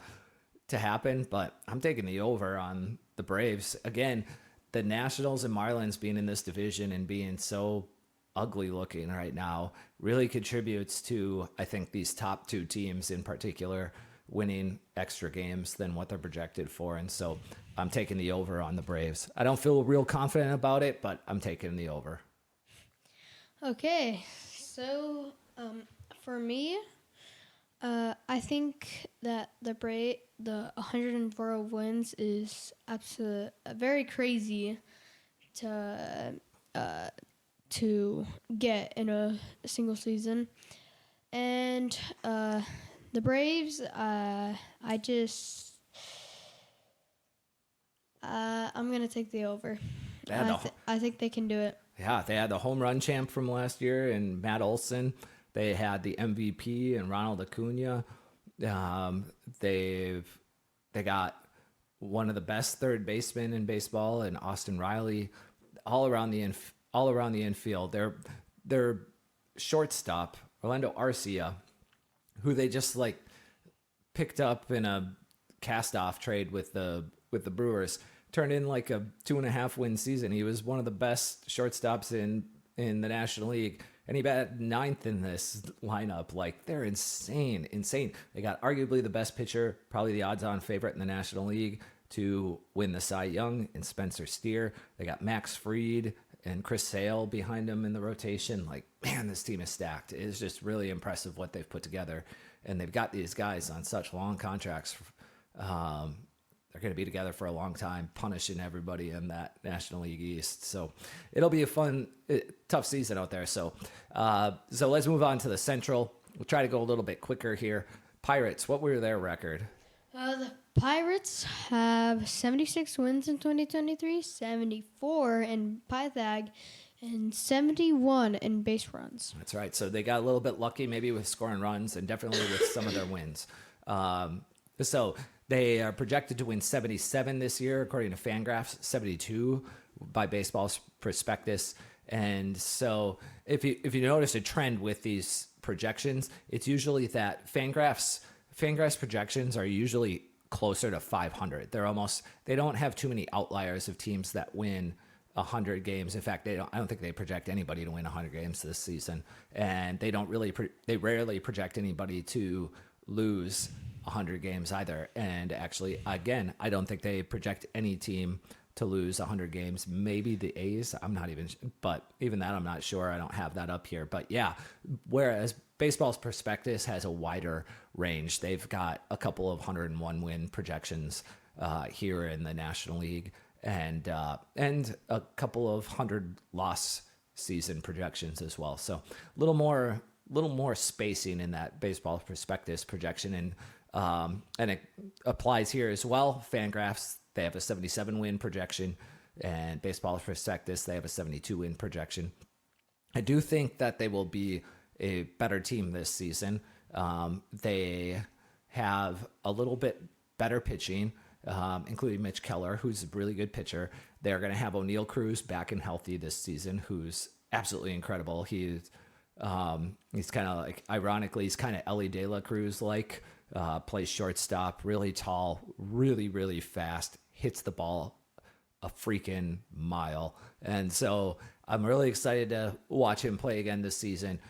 happen, but I'm taking the over on the Braves. Again, the Nationals and Marlins being in this division and being so ugly looking right now really contributes to, I think, these top two teams in particular winning extra games than what they're projected for. And so I'm taking the over on the Braves. I don't feel real confident about it, but I'm taking the over. Okay, so for me, I think that the the 104 wins is absolutely very crazy to get in a single season. And the Braves, I'm gonna take the over. I think they can do it. Yeah, they had the home run champ from last year and Matt Olson. They had the MVP and Ronald Acuna. They got one of the best third basemen in baseball and Austin Riley, all around the infield. Their shortstop Orlando Arcia, who they just like picked up in a cast-off trade with the Brewers, turned in like a 2.5 win season. He was one of the best shortstops in the National League, and he batted 9th in this lineup. Like, they're insane. They got arguably the best pitcher, probably the odds-on favorite in the National League to win the Cy Young, and Spencer Steer. They got Max Fried and Chris Sale behind him in the rotation. Like, man, this team is stacked. It is just really impressive what they've put together, and they've got these guys on such long contracts. They're going to be together for a long time, punishing everybody in that National League East. So it'll be a fun, tough season out there. So let's move on to the Central. We'll try to go a little bit quicker here. Pirates, what were their record? The Pirates have 76 wins in 2023, 74 in Pythag, and 71 in base runs. That's right. So they got a little bit lucky maybe with scoring runs and definitely with some of their wins. So they are projected to win 77 this year, according to Fangraphs, 72 by Baseball Prospectus. And so if you notice a trend with these projections, it's usually that Fangraphs projections are usually closer to 500. They don't have too many outliers of teams that win 100 games. In fact, I don't think they project anybody to win 100 games this season, and they rarely project anybody to lose 100 games either. And actually, again, I don't think they project any team to lose 100 games. Maybe the A's. But even that, I'm not sure. I don't have that up here. But yeah, whereas Baseball's Prospectus has a wider range. They've got a couple of 101 win projections here in the National League, and a couple of 100 loss season projections as well. So a little more spacing in that Baseball Prospectus projection, and it applies here as well. Fangraphs, they have a 77 win projection, and Baseball Prospectus, they have a 72 win projection. I do think that they will be a better team this season. They have a little bit better pitching, including Mitch Keller, who's a really good pitcher. They're going to have O'Neal Cruz back and healthy this season, who's absolutely incredible. He's kind of like, ironically, he's kind of Ellie De La Cruz like, plays shortstop, really tall, really, really fast, hits the ball a freaking mile. And so I'm really excited to watch him play again this season.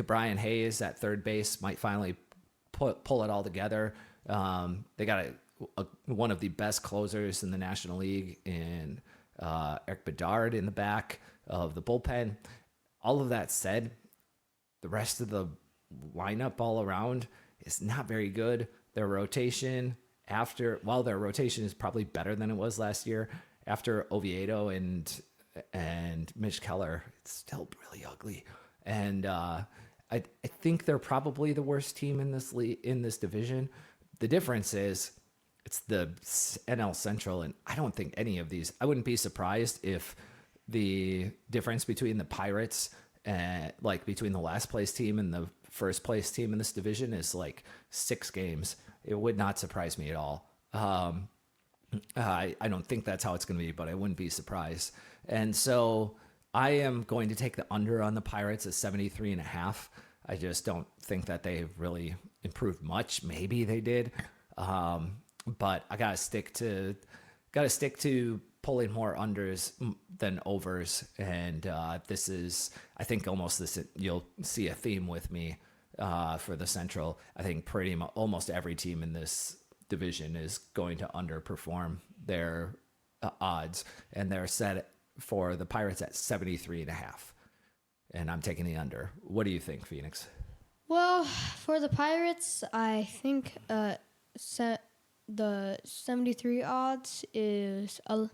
Brian Hayes at third base might finally pull it all together. They got one of the best closers in the National League in Eric Bedard in the back of the bullpen. All of that said, the rest of the lineup all around is not very good. Their rotation their rotation is probably better than it was last year, after Oviedo and Mitch Keller, it's still really ugly. And I think they're probably the worst team in this division. The difference is it's the NL Central, and I don't think any of these. I wouldn't be surprised if the difference between the Pirates and between the last place team and the first place team in this division is like 6 games. It would not surprise me at all. I don't think that's how it's going to be, but I wouldn't be surprised. And so I am going to take the under on the Pirates at 73.5. I just don't think that they've really improved much. Maybe they did, but I gotta stick to pulling more unders than overs. And this is, I think, you'll see a theme with me for the Central. I think pretty much almost every team in this division is going to underperform their odds, and they're set for the Pirates at 73.5. And I'm taking the under. What do you think, Phoenix? Well, for the Pirates, I think the 73 odds is a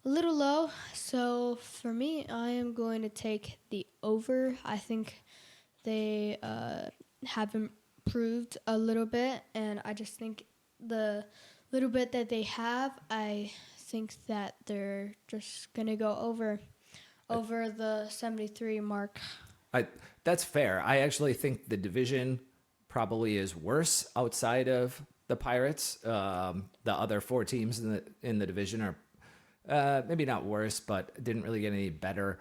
little low. So for me, I am going to take the over. I think they have improved a little bit, and I just think the little bit that they have, I think that they're just gonna go over the 73 mark. That's fair. I actually think the division probably is worse outside of the Pirates. The other four teams in the division are maybe not worse, but didn't really get any better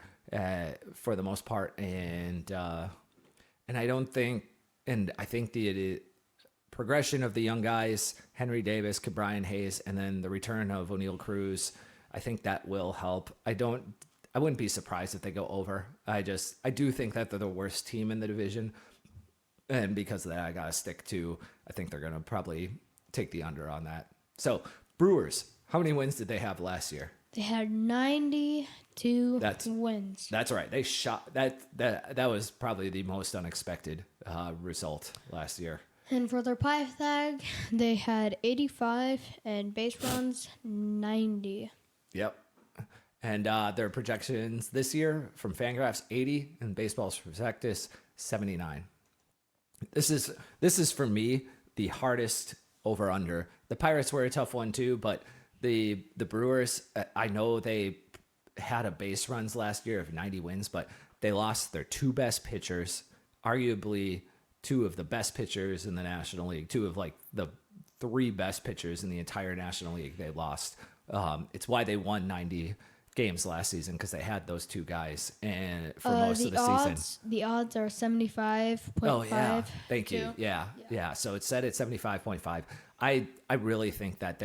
for the most part. And I don't think, and I think the progression of the young guys, Henry Davis, Cabrian Hayes, and then the return of O'Neal Cruz, I think that will help. I wouldn't be surprised if they go over. I do think that they're the worst team in the division. And because of that, I got to stick to, I think they're going to probably take the under on that. So, Brewers, how many wins did they have last year? They had 92 wins. That's right. They shot that was probably the most unexpected result last year. And for their pie tag, they had 85 and base runs 90. Yep. And their projections this year from Fangraphs 80 and Baseball's Prospectus 79. This is for me the hardest over under. The Pirates were a tough one too, but the Brewers, I know they had a base runs last year of 90 wins, but they lost their two best pitchers, arguably two of the best pitchers in the National League, two of like the three best pitchers in the entire National League. They lost. It's why they won 90 games last season, because they had those two guys and for most of the season. The odds are 75.5. Oh yeah, thank you. Yeah. So it's set at 75.5. I really think that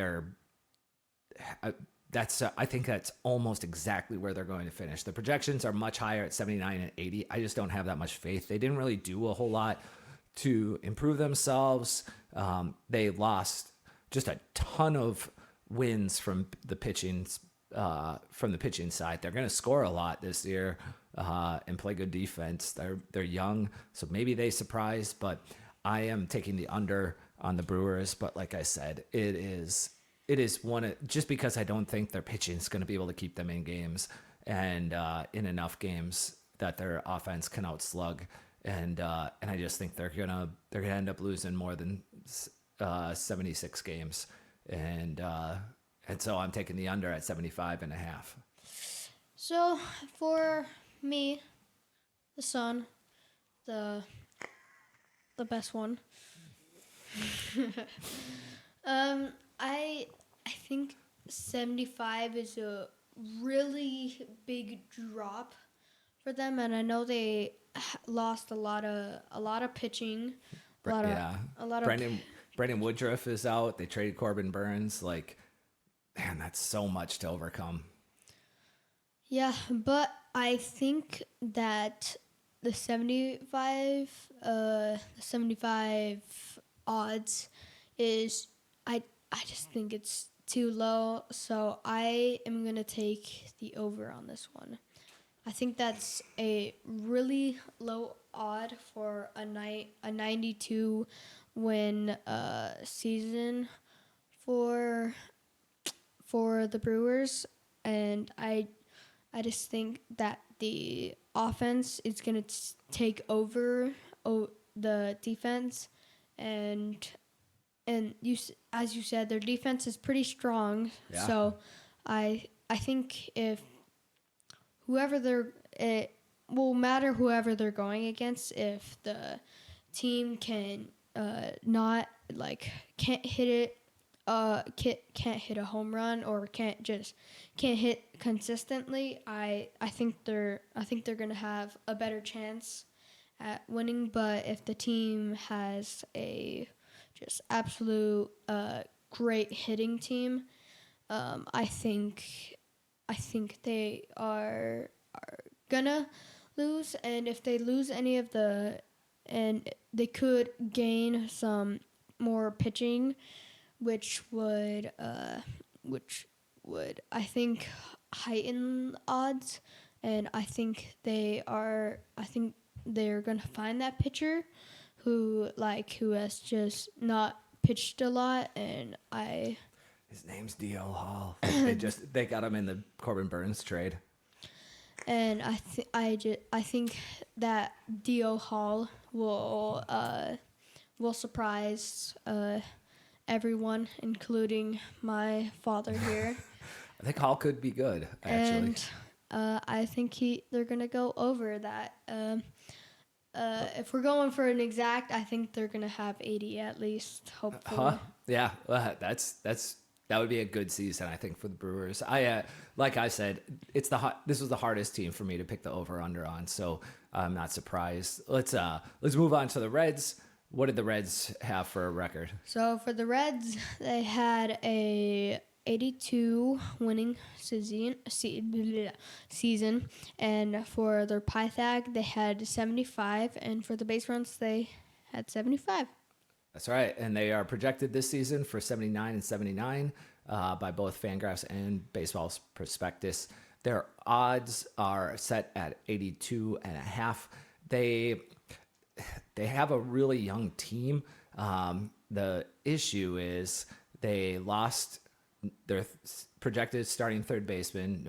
I think that's almost exactly where they're going to finish. The projections are much higher at 79 and 80. I just don't have that much faith. They didn't really do a whole lot to improve themselves. They lost just a ton of wins from the pitching side. They're going to score a lot this year and play good defense. They're young, so maybe they surprise. But I am taking the under on the Brewers. But like I said, it is just because I don't think their pitching is going to be able to keep them in games and in enough games that their offense can outslug. And I just think they're gonna end up losing more than 76 games. And so I'm taking the under at 75.5. So for me, the Sun, the best one. I think 75 is a really big drop for them, and I know they lost a lot of pitching. Brendan Woodruff is out. They traded Corbin Burns. Like, man, that's so much to overcome. Yeah, but I think that the 75 odds is I just think it's too low, so I am going to take the over on this one. I think that's a really low odd for a 92 win season for the Brewers, and I just think that the offense is going to take over the defense, and as you said, their defense is pretty strong. Yeah. So I think if whoever they're going against, if the team can can't hit a home run or can't hit consistently, I think they're gonna have a better chance at winning. But if the team has a just absolute great hitting team, I think they are gonna lose, and if they lose any of and they could gain some more pitching, which would I think heighten odds, and I think they're gonna find that pitcher who has just not pitched a lot, and His name's D.L. Hall. They got him in the Corbin Burns trade. And I think that D.O. Hall will surprise everyone, including my father here. I think Hall could be good, actually. And I think they're gonna go over that. If we're going for an exact, I think they're gonna have 80 at least. Hopefully. Yeah, that would be a good season, I think, for the Brewers. Like I said, this was the hardest team for me to pick the over under on, so I'm not surprised. Let's move on to the Reds. What did the Reds have for a record? So for the Reds, they had a 82 winning season, and for their Pythag, they had 75, and for the base runs, they had 75. That's right, and they are projected this season for 79 and 79 by both Fangraphs and Baseball's Prospectus. Their odds are set at 82.5. They have a really young team. The issue is they lost their projected starting third baseman,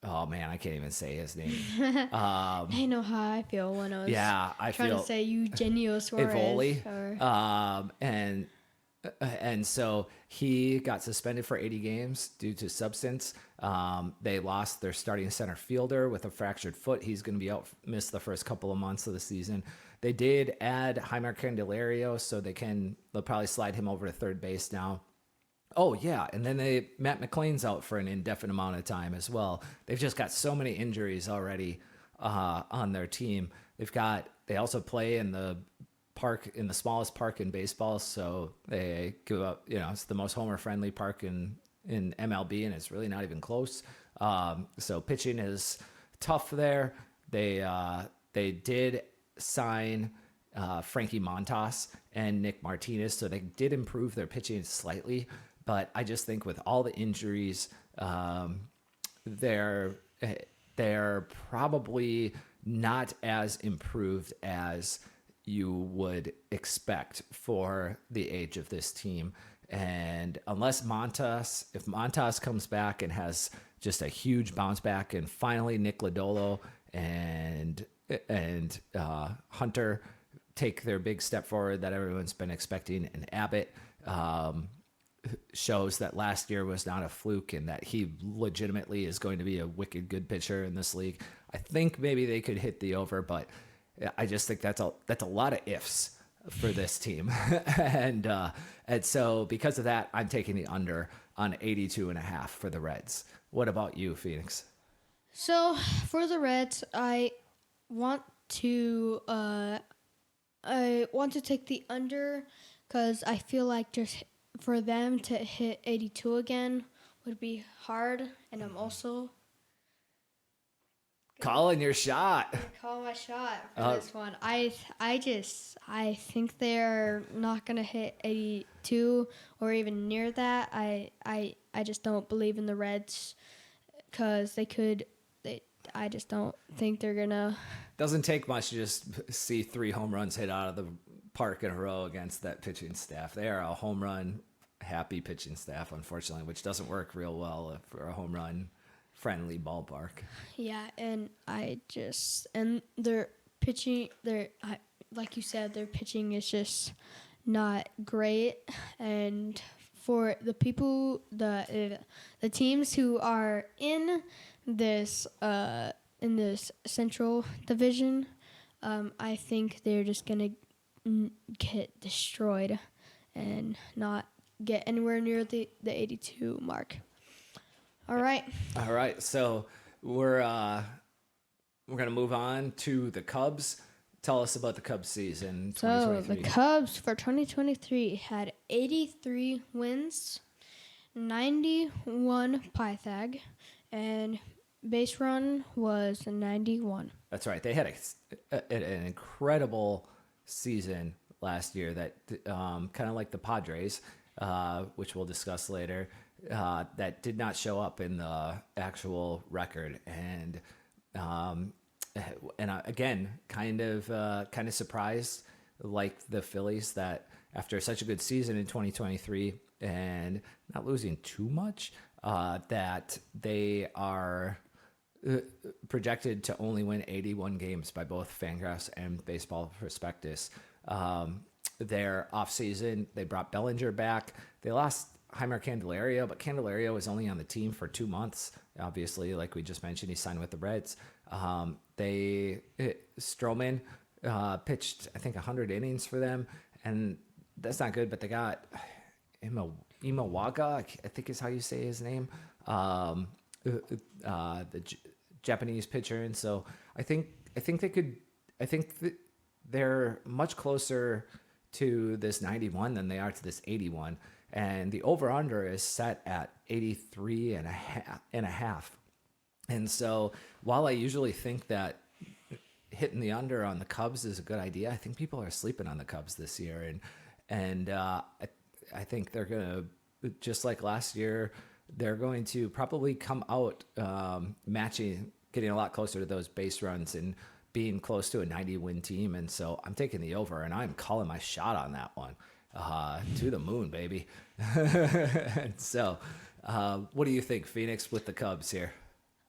oh man, I can't even say his name. I know how I feel when I was trying to say Eugenio Suarez. Evoli. And so he got suspended for 80 games due to substance. They lost their starting center fielder with a fractured foot. He's going to be out, miss the first couple of months of the season. They did add Jeimer Candelario, so they'll probably slide him over to third base now. Oh, yeah, and then Matt McLean's out for an indefinite amount of time as well. They've just got so many injuries already on their team. They also play in the smallest park in baseball, so they give up, it's the most homer-friendly park in MLB, and it's really not even close. So pitching is tough there. They did sign Frankie Montas and Nick Martinez, so they did improve their pitching slightly. But I just think with all the injuries, they're probably not as improved as you would expect for the age of this team. And unless if Montas comes back and has just a huge bounce back, and finally Nick Lodolo and Hunter take their big step forward that everyone's been expecting, and Abbott shows that last year was not a fluke and that he legitimately is going to be a wicked good pitcher in this league, I think maybe they could hit the over, but I just think that's a lot of ifs for this team. and so because of that, I'm taking the under on 82.5 for the Reds. What about you, Phoenix? So for the Reds, I want to take the under because I feel like just for them to hit 82 again would be hard, and I'm also calling your shot. Call my shot for this one. I think they're not gonna hit 82 or even near that. I just don't believe in the Reds because I just don't think they're gonna. Doesn't take much to just see 3 home runs hit out of the park in a row against that pitching staff. They are a home run happy pitching staff, unfortunately, which doesn't work real well for a home run friendly ballpark. Yeah, and their pitching, like you said, their pitching is just not great. And for the people, the teams who are in this Central Division, I think they're just gonna get destroyed and not get anywhere near the 82 mark. All right. So we're gonna move on to the Cubs. Tell us about the Cubs season. So the Cubs for 2023 had 83 wins, 91 Pythag, and base run was 91. That's right. They had an incredible season last year that kind of like the Padres, which we'll discuss later, that did not show up in the actual record. And again, kind of surprised like the Phillies, that after such a good season in 2023 and not losing too much, that they are projected to only win 81 games by both Fangraphs and Baseball Prospectus. Their offseason, they brought Bellinger back. They lost Heimer Candelario, but Candelario was only on the team for 2 months. Obviously, like we just mentioned, he signed with the Reds. Stroman pitched, I think, 100 innings for them, and that's not good, but they got Imawaga, I think is how you say his name, Japanese pitcher. And so I think they're much closer to this 91 than they are to this 81. And the over-under is set at 83 and a half. And so while I usually think that hitting the under on the Cubs is a good idea, I think people are sleeping on the Cubs this year. And I think they're going to, just like last year, they're going to probably come out getting a lot closer to those base runs and being close to a 90-win team. And so I'm taking the over, and I'm calling my shot on that one. To the moon, baby. And so what do you think, Phoenix, with the Cubs here?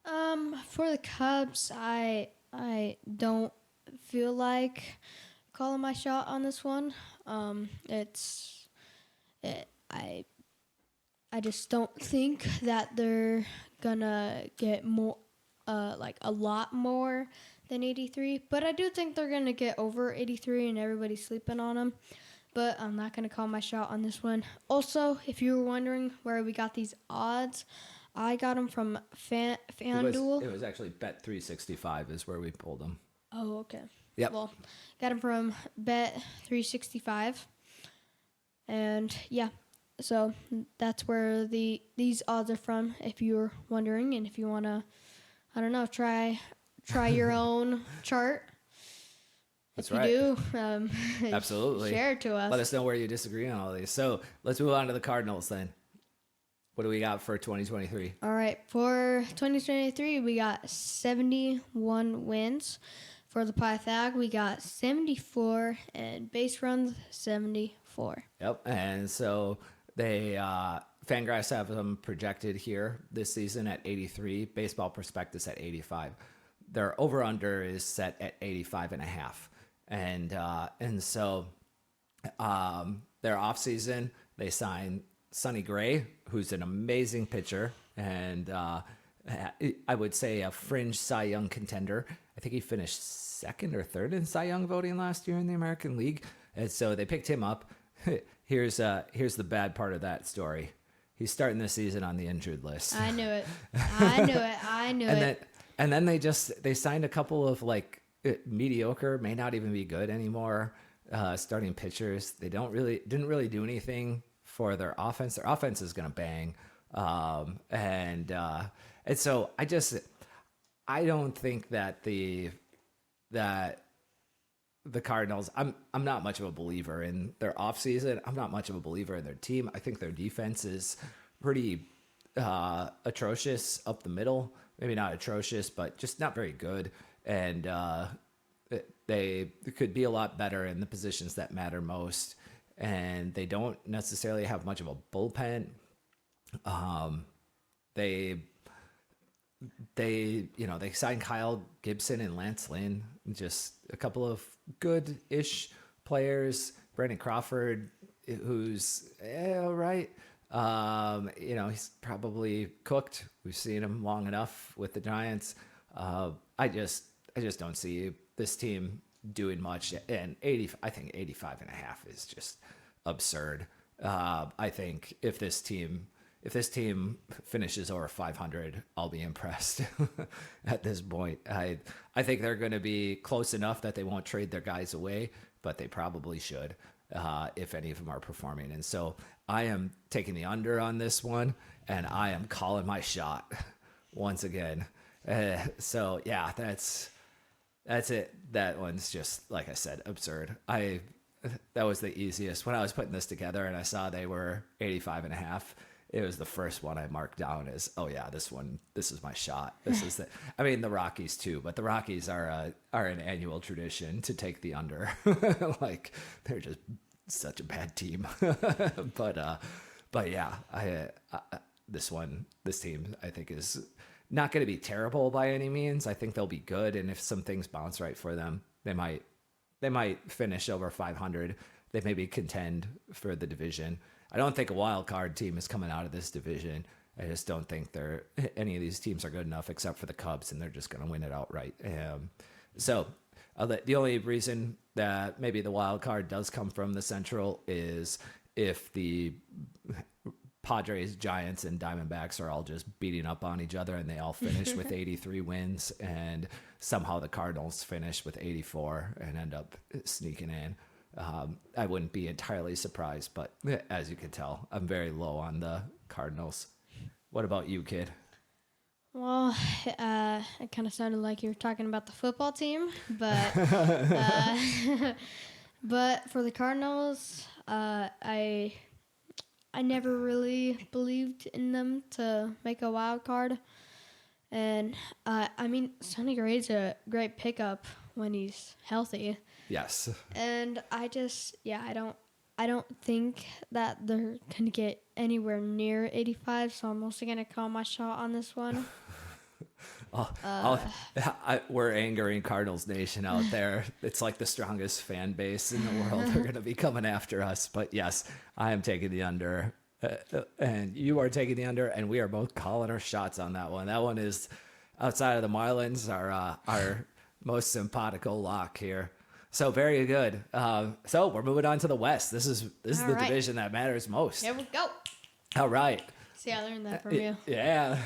For the Cubs, I don't feel like calling my shot on this one. I just don't think that they're gonna get more, like a lot more than 83. But I do think they're gonna get over 83, and everybody's sleeping on them. But I'm not gonna call my shot on this one. Also, if you were wondering where we got these odds, I got them from FanDuel. It was actually Bet365 is where we pulled them. Oh, okay. Yep. Well, got them from Bet365. And yeah, so that's where these odds are from, if you're wondering. And if you want to, I don't know, try your own chart. That's if right. You do, absolutely. Share it to us. Let us know where you disagree on all these. So let's move on to the Cardinals then. What do we got for 2023? All right. For 2023, we got 71 wins. For the Pythag, we got 74, and base runs 74. Yep. And so they Fangraphs have them projected here this season at 83, Baseball Prospectus at 85. Their over-under is set at 85 and a half. And so their offseason, they signed Sonny Gray, who's an amazing pitcher, and I would say a fringe Cy Young contender. I think he finished second or third in Cy Young voting last year in the American League. And so they picked him up. Here's the bad part of that story. He's starting the season on the injured list. I knew it. And then they signed a couple of mediocre, may not even be good anymore, starting pitchers. They didn't really do anything for their offense. Their offense is going to bang. And so I don't think that the Cardinals, I'm not much of a believer in their offseason. I'm not much of a believer in their team. I think their defense is pretty atrocious up the middle. Maybe not atrocious, but just not very good. And they could be a lot better in the positions that matter most. And they don't necessarily have much of a bullpen. They signed Kyle Gibson and Lance Lynn, just a couple of good-ish players. Brandon Crawford, who's all right. He's probably cooked. We've seen him long enough with the Giants. I just don't see this team doing much. And I think 85 and a half is just absurd. I think if this team finishes over 500, I'll be impressed at this point. I think they're going to be close enough that they won't trade their guys away, but they probably should if any of them are performing. And so I am taking the under on this one, and I am calling my shot once again. So yeah, that's it. That one's just, like I said, absurd. That was the easiest when I was putting this together and I saw they were 85 and a half. it was the first one I marked down as, oh yeah, this is my shot. This is the. I mean, the Rockies too, but the Rockies are an annual tradition to take the under. Like they're just such a bad team. But yeah, this team I think is not going to be terrible by any means. I think they'll be good, and if some things bounce right for them, they might finish over 500. They maybe contend for the division. I don't think a wild card team is coming out of this division. I just don't think any of these teams are good enough, except for the Cubs, and they're just going to win it outright. So the only reason that maybe the wild card does come from the Central is if the Padres, Giants, and Diamondbacks are all just beating up on each other and they all finish with 83 wins, and somehow the Cardinals finish with 84 and end up sneaking in. I wouldn't be entirely surprised, but as you can tell, I'm very low on the Cardinals. What about you, kid? Well, it kind of sounded like you were talking about the football team, but but for the Cardinals, I never really believed in them to make a wild card, and I mean, Sonny Gray's a great pickup when he's healthy. Yes. And I don't think that they're gonna get anywhere near 85, so I'm mostly gonna call my shot on this one. We're angering Cardinals Nation out there. It's like the strongest fan base in the world. They're going to be coming after us. But yes, I am taking the under, and you are taking the under, and we are both calling our shots on that one. That one is outside of the Marlins, our most simpatico lock here. So very good. So we're moving on to the West. This is the right. division that matters most. Here we go. All right. See, I learned that from you. Yeah.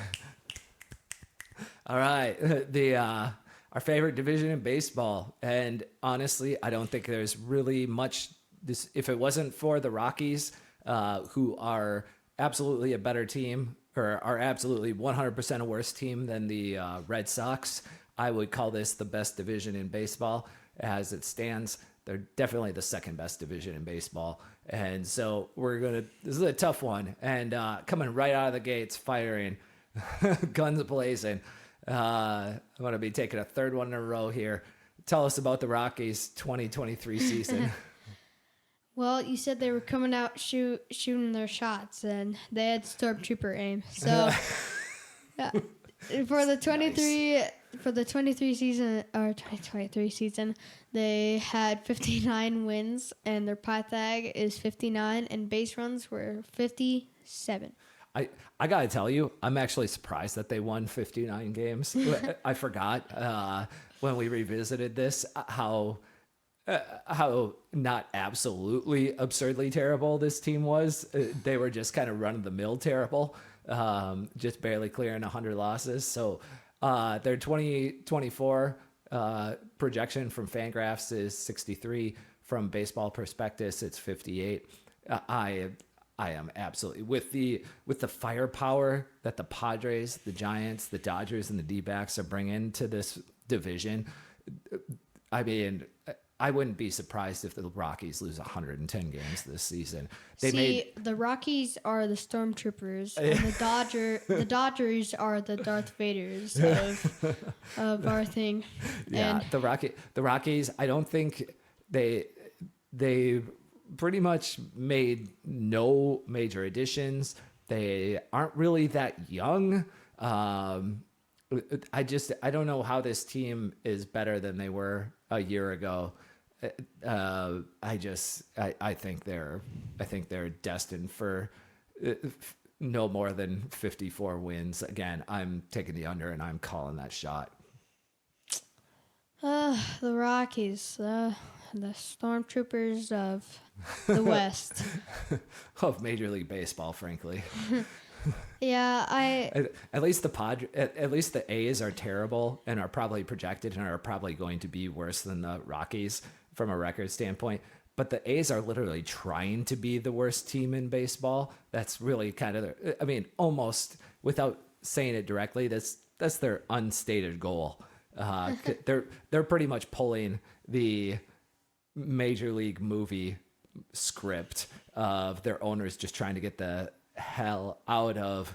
All right. Our favorite division in baseball. And honestly, I don't think there's really much this if it wasn't for the Rockies, who are absolutely a better team or are absolutely 100% a worse team than the Red Sox, I would call this the best division in baseball as it stands. They're definitely the second best division in baseball. And so this is a tough one. And coming right out of the gates, firing, guns blazing. I'm going to be taking a third one in a row here. Tell us about the Rockies 2023 season. Well, you said they were coming out shooting their shots, and they had stormtrooper aim. So for the 2023 season, they had 59 wins, and their pi tag is 59, and base runs were 57. I got to tell you, I'm actually surprised that they won 59 games. I forgot when we revisited this how not absolutely absurdly terrible this team was. They were just kind of run-of-the-mill terrible, just barely clearing 100 losses. So their 2024 projection from Fangraphs is 63. From Baseball Prospectus, it's 58. I am absolutely with the firepower that the Padres, the Giants, the Dodgers, and the Dbacks are bringing to this division. I mean, I wouldn't be surprised if the Rockies lose 110 games this season. The Rockies are the Stormtroopers, and the Dodgers are the Darth Vaders of our thing. Yeah, and the Rockies. I don't think they pretty much made no major additions. They aren't really that young. I don't know how this team is better than they were a year ago. I think they're destined for no more than 54 wins. Again, I'm taking the under and I'm calling that shot. The Rockies, the Stormtroopers of the West. Of Major League Baseball, frankly. Yeah, at least the A's are terrible and are probably projected and are probably going to be worse than the Rockies from a record standpoint. But the A's are literally trying to be the worst team in baseball. That's really kind of almost without saying it directly, that's their unstated goal. They're pretty much pulling the Major League movie script of their owners just trying to get the hell out of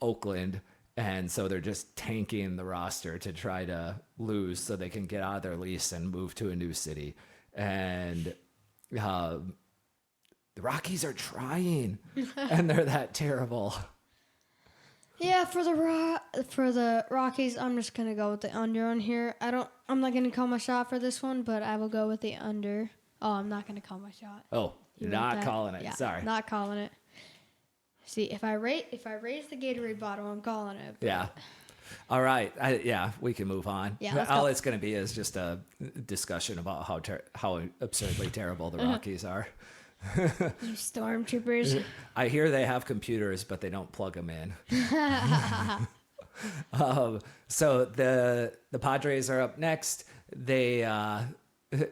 Oakland, and so they're just tanking the roster to try to lose so they can get out of their lease and move to a new city. And the Rockies are trying, and they're that terrible. Yeah, for the Rockies, I'm just gonna go with the under on here. I'm not gonna call my shot for this one, but I will go with the under. Oh, I'm not gonna call my shot. Oh, you're not calling it. Yeah, Sorry. not calling it. See, if I raise the Gatorade bottle, I'm calling it. Yeah. All right. We can move on. Yeah, All it's going to be is just a discussion about how absurdly terrible the Rockies are. You stormtroopers. I hear they have computers, but they don't plug them in. So the Padres are up next.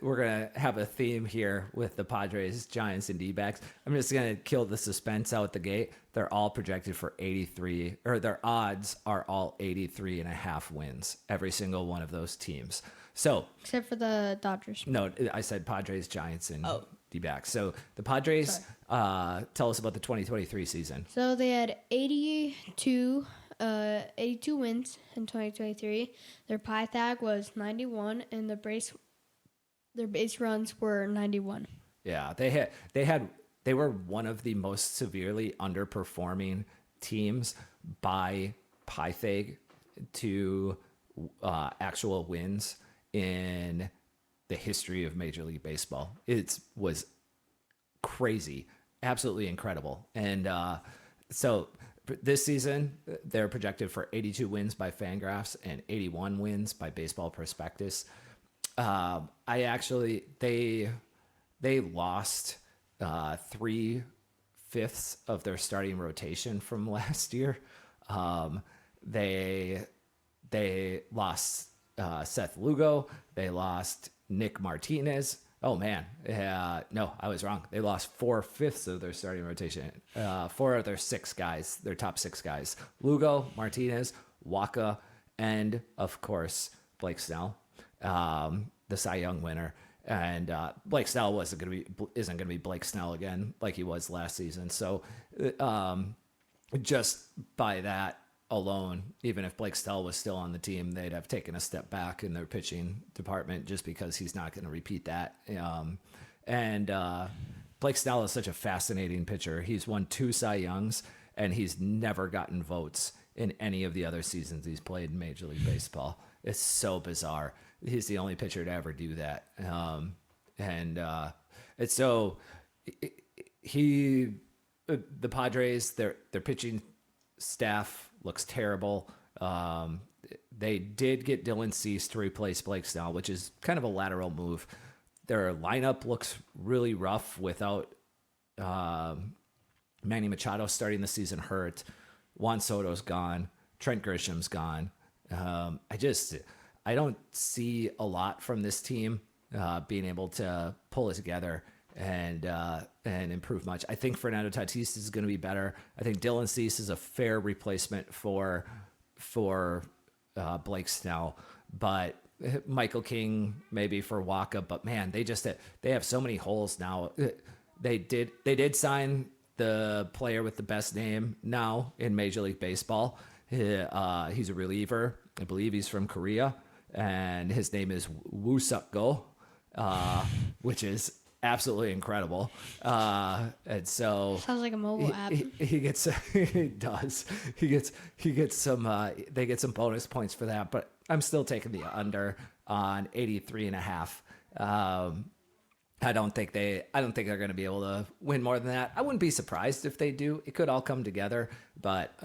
We're going to have a theme here with the Padres, Giants, and Dbacks. I'm just going to kill the suspense out the gate. They're all projected for 83, or their odds are all 83.5 wins, every single one of those teams. So, Except for the Dodgers. no, I said Padres, Giants, and Dbacks. So the Padres, tell us about the 2023 season. So they had 82 wins in 2023. Their Pythag was 91, and their base runs were 91. Yeah, they were one of the most severely underperforming teams by Pythag to actual wins in the history of Major League Baseball. It was crazy, absolutely incredible. And so this season, they're projected for 82 wins by Fangraphs and 81 wins by Baseball Prospectus. They lost 3/5 of their starting rotation from last year. They lost Seth Lugo. They lost Nick Martinez. Oh man, no, I was wrong. They lost 4/5 of their starting rotation. 4 of their 6 guys, their top 6 guys: Lugo, Martinez, Waka, and of course Blake Snell, the Cy Young winner. And Blake Snell isn't going to be Blake Snell again like he was last season. So just by that alone, even if Blake Snell was still on the team, they'd have taken a step back in their pitching department just because he's not going to repeat that. And Blake Snell is such a fascinating pitcher. He's won 2 Cy Youngs, and he's never gotten votes in any of the other seasons he's played in Major League Baseball. It's so bizarre. He's the only pitcher to ever do that. It's so the Padres, their pitching staff looks terrible. They did get Dylan Cease to replace Blake Snell, which is kind of a lateral move. Their lineup looks really rough without Manny Machado starting the season hurt. Juan Soto's gone. Trent Grisham's gone. I don't see a lot from this team being able to pull it together and improve much. I think Fernando Tatis is going to be better. I think Dylan Cease is a fair replacement for Blake Snell, but Michael King maybe for Waka. But man, they have so many holes now. They did sign the player with the best name now in Major League Baseball. He's a reliever. I believe he's from Korea, and his name is Woo Suk Go, which is absolutely incredible. And so sounds like a mobile app. He gets some they get some bonus points for that, but I'm still taking the under on 83.5. I don't think they're going to be able to win more than that. I wouldn't be surprised if they do. It could all come together, but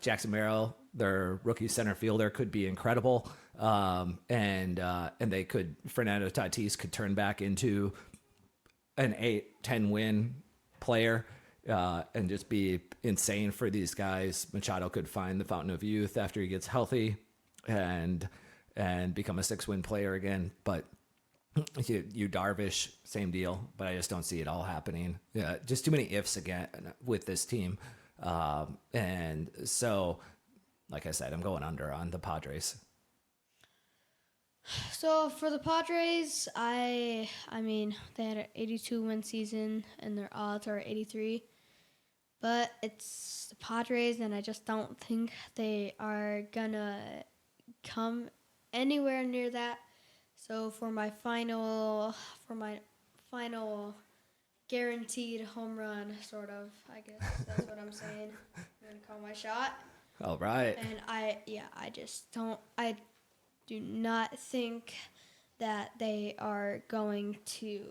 Jackson Merrill, their rookie center fielder, could be incredible. And Fernando Tatis could turn back into an 8-10 win player and just be insane for these guys. Machado could find the fountain of youth after he gets healthy and become a 6-win player again. But you Darvish, same deal, but I just don't see it all happening. Yeah, just too many ifs again with this team. And so, like I said, I'm going under on the Padres. So for the Padres, I mean, they had an 82 win season and their odds are 83. but it's the Padres, and I just don't think they are gonna come anywhere near that. So for my final guaranteed home run, sort of, I guess that's what I'm saying. I'm gonna call my shot. All right. And I do not think that they are going to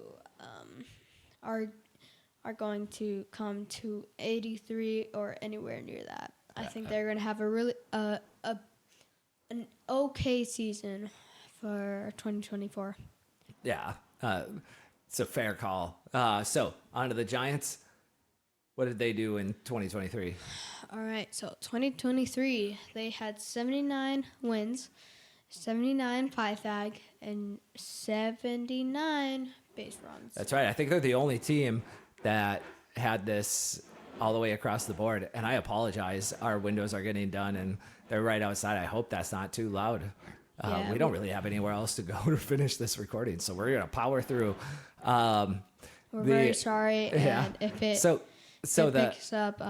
are going to come to 83 or anywhere near that. I think they're going to have a really an okay season for 2024. Yeah, it's a fair call. So on to the Giants. What did they do in 2023? All right, so 2023, they had 79 wins, 79 Pythag, and 79 base runs. That's right. I think they're the only team that had this all the way across the board. And I apologize. Our windows are getting done, and they're right outside. I hope that's not too loud. Yeah. We don't really have anywhere else to go to finish this recording, so we're going to power through. We're very sorry, Yeah. and if it picks up,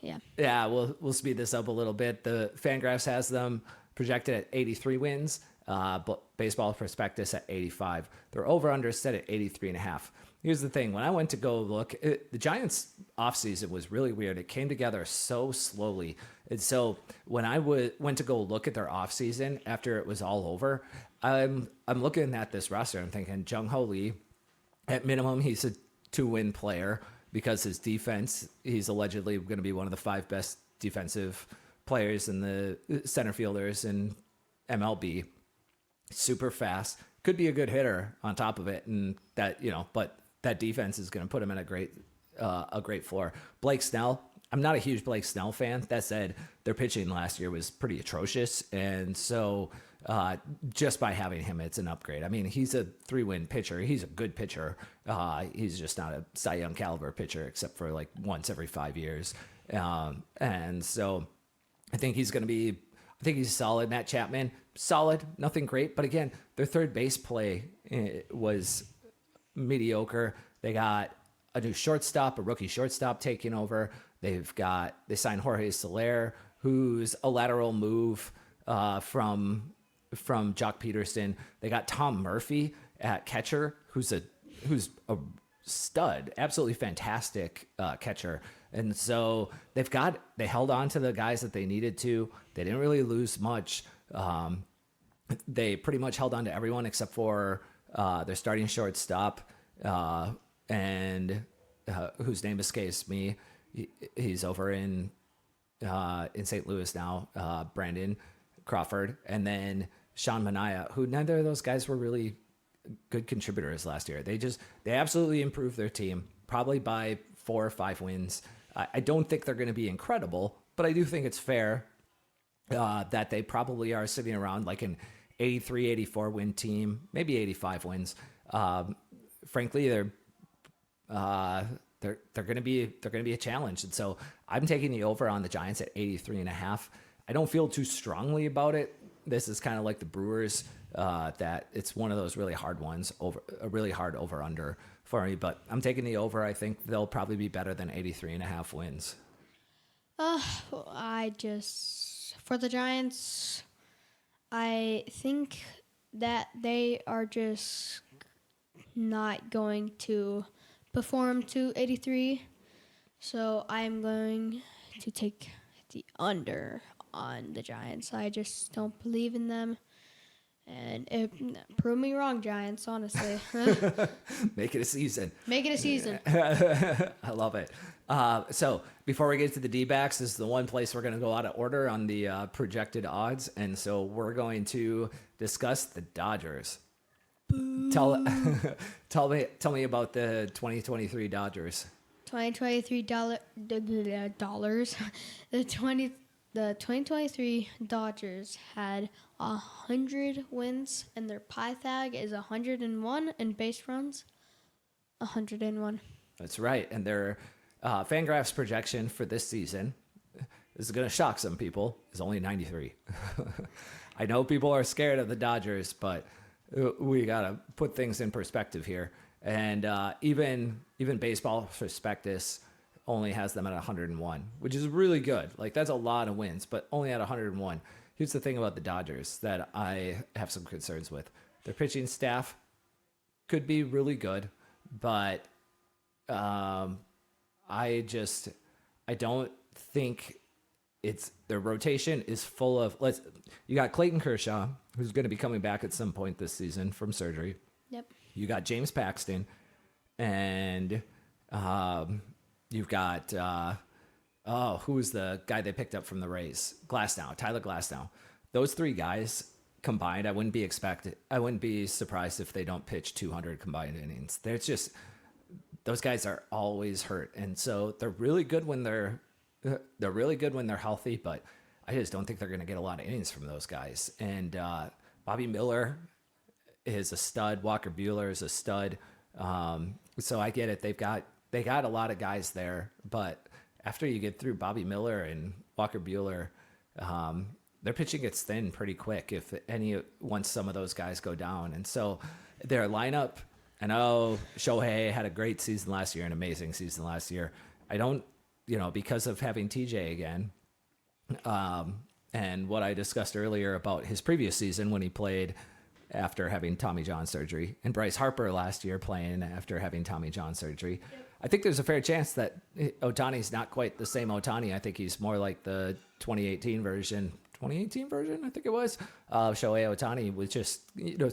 yeah. Yeah, we'll speed this up a little bit. The Fangraphs has them projected at 83 wins, but Baseball Prospectus at 85. Their over-under set at 83.5. Here's the thing. When I went to go look, the Giants' offseason was really weird. It came together so slowly. And so when I went to go look at their offseason after it was all over, I'm looking at this roster. I'm thinking, Jung-Ho Lee, at minimum, he's a 2-win player because his defense, he's allegedly going to be one of the 5 best defensive players in the center fielders in MLB. Super fast. Could be a good hitter on top of it. And that, but that defense is going to put him in a great floor. Blake Snell, I'm not a huge Blake Snell fan. That said, their pitching last year was pretty atrocious. And so just by having him, it's an upgrade. I mean, he's a 3-win pitcher. He's a good pitcher. He's just not a Cy Young caliber pitcher, except for like once every 5 years. And so I think he's solid. Matt Chapman, solid, nothing great. But again, their third base play was mediocre. They got a new shortstop, a rookie shortstop taking over. They signed Jorge Soler, who's a lateral move from Jock Peterson. They got Tom Murphy at catcher, who's a stud, absolutely fantastic catcher. And so they held on to the guys that they needed to. They didn't really lose much. They pretty much held on to everyone except for their starting shortstop, and whose name escapes me. He's over in St. Louis now, Brandon Crawford, and then Sean Manaea, who neither of those guys were really good contributors last year. They absolutely improved their team, probably by 4 or 5 wins. I don't think they're going to be incredible, but I do think it's fair that they probably are sitting around like an 83, 84 win team, maybe 85 wins. Frankly, they're going to be a challenge. And so I'm taking the over on the Giants at 83.5. I don't feel too strongly about it. This is kind of like the Brewers, that it's one of those really hard ones, a really hard over under for me, but I'm taking the over. I think they'll probably be better than 83.5 wins. For the Giants, I think that they are just not going to perform to 83. So I'm going to take the under on the Giants. I just don't believe in them. And prove me wrong, Giants, honestly. Make it a season. Make it a season. I love it. So before we get to the Dbacks, this is the one place we're going to go out of order on the projected odds. And so we're going to discuss the Dodgers. Tell me about the 2023 Dodgers. 2023 dollars. The 2023 Dodgers had 100 wins, and their Pythag is 101, and base runs 101. That's right, and their Fangraphs projection for this season, this is going to shock some people, is only 93. I know people are scared of the Dodgers, but we got to put things in perspective here. And even Baseball Prospectus only has them at 101, which is really good. Like, that's a lot of wins, but only at 101. Here's the thing about the Dodgers that I have some concerns with. Their pitching staff could be really good, but I don't think it's their rotation is full of you got Clayton Kershaw, who's going to be coming back at some point this season from surgery. Yep. You got James Paxton, and you've got who's the guy they picked up from the Rays? Tyler Glasnow. Those three guys combined, I wouldn't be surprised if they don't pitch 200 combined innings. Those guys are always hurt, and so they're really good when they're healthy, but I just don't think they're going to get a lot of innings from those guys. And Bobby Miller is a stud. Walker Buehler is a stud. So I get it. They got a lot of guys there, but after you get through Bobby Miller and Walker Buehler, their pitching gets thin pretty quick once some of those guys go down. And so their lineup, I know Shohei had a great season last year, an amazing season last year. I don't, because of having TJ again, and what I discussed earlier about his previous season when he played after having Tommy John surgery, and Bryce Harper last year playing after having Tommy John surgery. I think there's a fair chance that Ohtani's not quite the same Ohtani. I think he's more like the 2018 version, I think it was. Shohei Ohtani was just,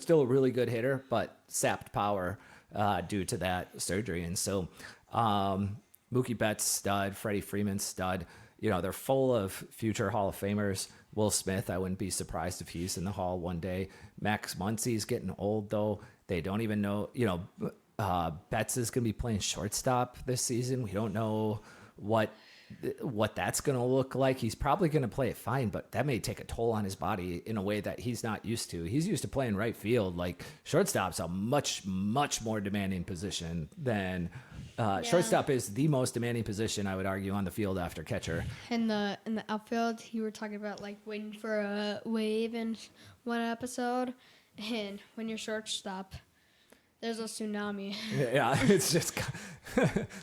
still a really good hitter, but sapped power due to that surgery. And so Mookie Betts, stud. Freddie Freeman, stud. They're full of future Hall of Famers. Will Smith, I wouldn't be surprised if he's in the Hall one day. Max Muncy's getting old, though. They don't even know, Betts is going to be playing shortstop this season. We don't know what that's going to look like. He's probably going to play it fine, but that may take a toll on his body in a way that he's not used to. He's used to playing right field. Like, shortstop's a much, much more demanding position than shortstop is the most demanding position, I would argue, on the field after catcher. In the outfield, you were talking about like waiting for a wave in one episode, and when you're shortstop, there's a tsunami. Yeah, it's just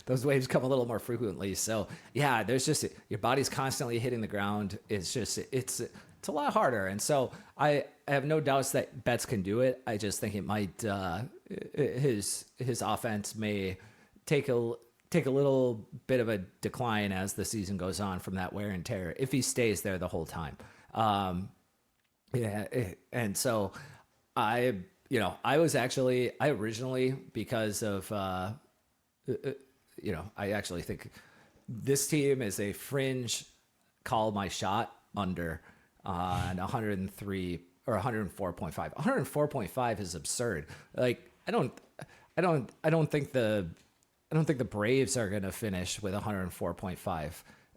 those waves come a little more frequently. So yeah, there's just your body's constantly hitting the ground. It's just it's a lot harder. And so I have no doubts that Betts can do it. I just think it might his offense may take a little bit of a decline as the season goes on from that wear and tear if he stays there the whole time. And so I originally, because of, I actually think this team is a fringe call my shot under on 103 or 104.5. 104.5 is absurd. Like, I don't think the Braves are going to finish with 104.5.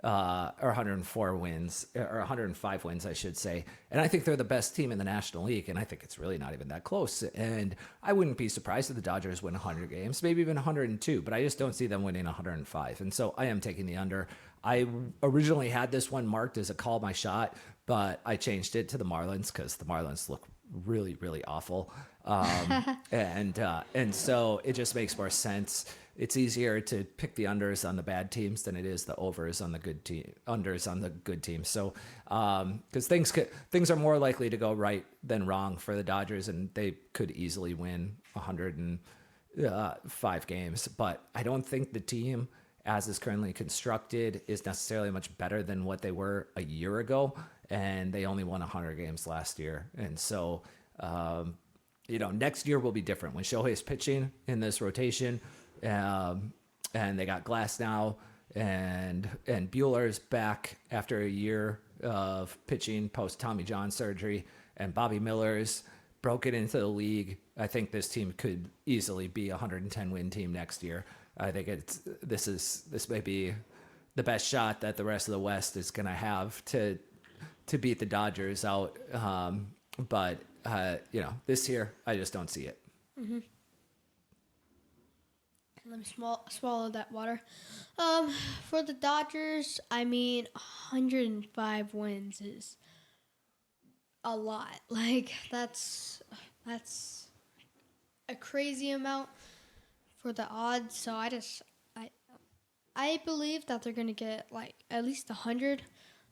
Or 104 wins, or 105 wins, I should say. And I think they're the best team in the National League, and I think it's really not even that close. And I wouldn't be surprised if the Dodgers win 100 games, maybe even 102, but I just don't see them winning 105. And so I am taking the under. I originally had this one marked as a call my shot, but I changed it to the Marlins because the Marlins look really, really awful. And so it just makes more sense. It's easier to pick the unders on the bad teams than it is the overs on the unders on the good teams. So, because things are more likely to go right than wrong for the Dodgers, and they could easily win 105 games. But I don't think the team, as is currently constructed, is necessarily much better than what they were a year ago, and they only won 100 games last year. And so, next year will be different when Shohei's pitching in this rotation. And they got Glasnow and Buehler's back after a year of pitching post Tommy John surgery, and Bobby Miller's broken into the league. I think this team could easily be a 110 win team next year. I think this may be the best shot that the rest of the West is going to have to beat the Dodgers out. But this year I just don't see it. Mm-hmm. Let me swallow that water. For the Dodgers, 105 wins is a lot. Like, that's a crazy amount for the odds. So I I believe that they're going to get like at least 100,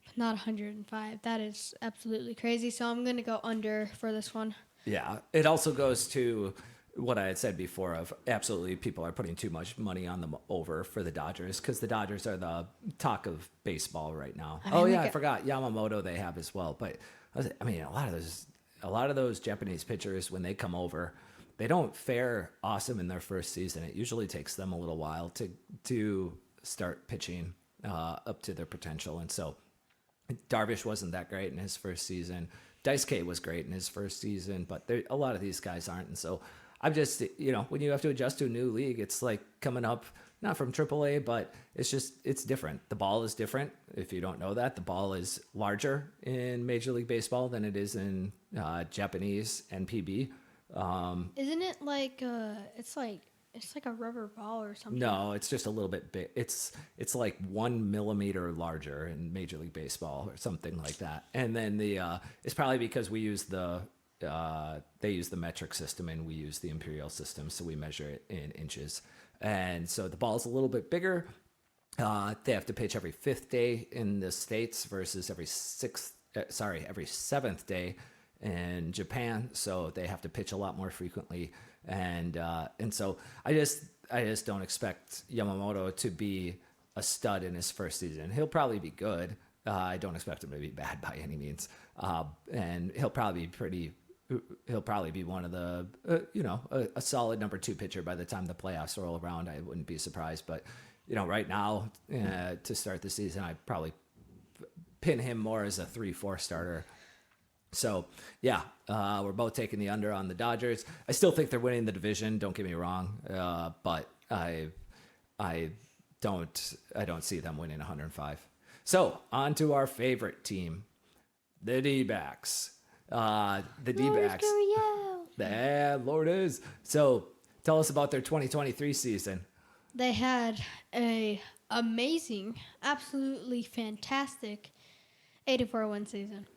but not 105. That is absolutely crazy. So I'm going to go under for this one. Yeah, it also goes to what I had said before of absolutely people are putting too much money on them over for the Dodgers because the Dodgers are the talk of baseball right now. I forgot Yamamoto they have as well. But I mean, a lot of those Japanese pitchers when they come over, they don't fare awesome in their first season. It usually takes them a little while to start pitching up to their potential, and so Darvish wasn't that great in his first season. Daisuke was great in his first season, but a lot of these guys aren't. And so I'm just, when you have to adjust to a new league, it's like coming up, not from AAA, but it's different. The ball is different. If you don't know that, the ball is larger in Major League Baseball than it is in Japanese NPB. Isn't it like, it's like a rubber ball or something? No, it's just a little bit big. It's like 1 millimeter larger in Major League Baseball or something like that. And then it's probably because we use they use the metric system and we use the imperial system, so we measure it in inches. And so the ball's a little bit bigger. They have to pitch every 5th day in the States versus every 7th day in Japan. So they have to pitch a lot more frequently. And so I just don't expect Yamamoto to be a stud in his first season. He'll probably be good. I don't expect him to be bad by any means. And he'll probably be one of the, a solid number 2 pitcher by the time the playoffs roll around. I wouldn't be surprised. But, right now to start the season, I'd probably pin him more as a 3-4 starter. So, yeah, we're both taking the under on the Dodgers. I still think they're winning the division. Don't get me wrong, but I don't see them winning 105. So, on to our favorite team, the Dbacks. The Dbacks. Yeah, Lord is. So, tell us about their 2023 season. They had a amazing, absolutely fantastic 84-win season.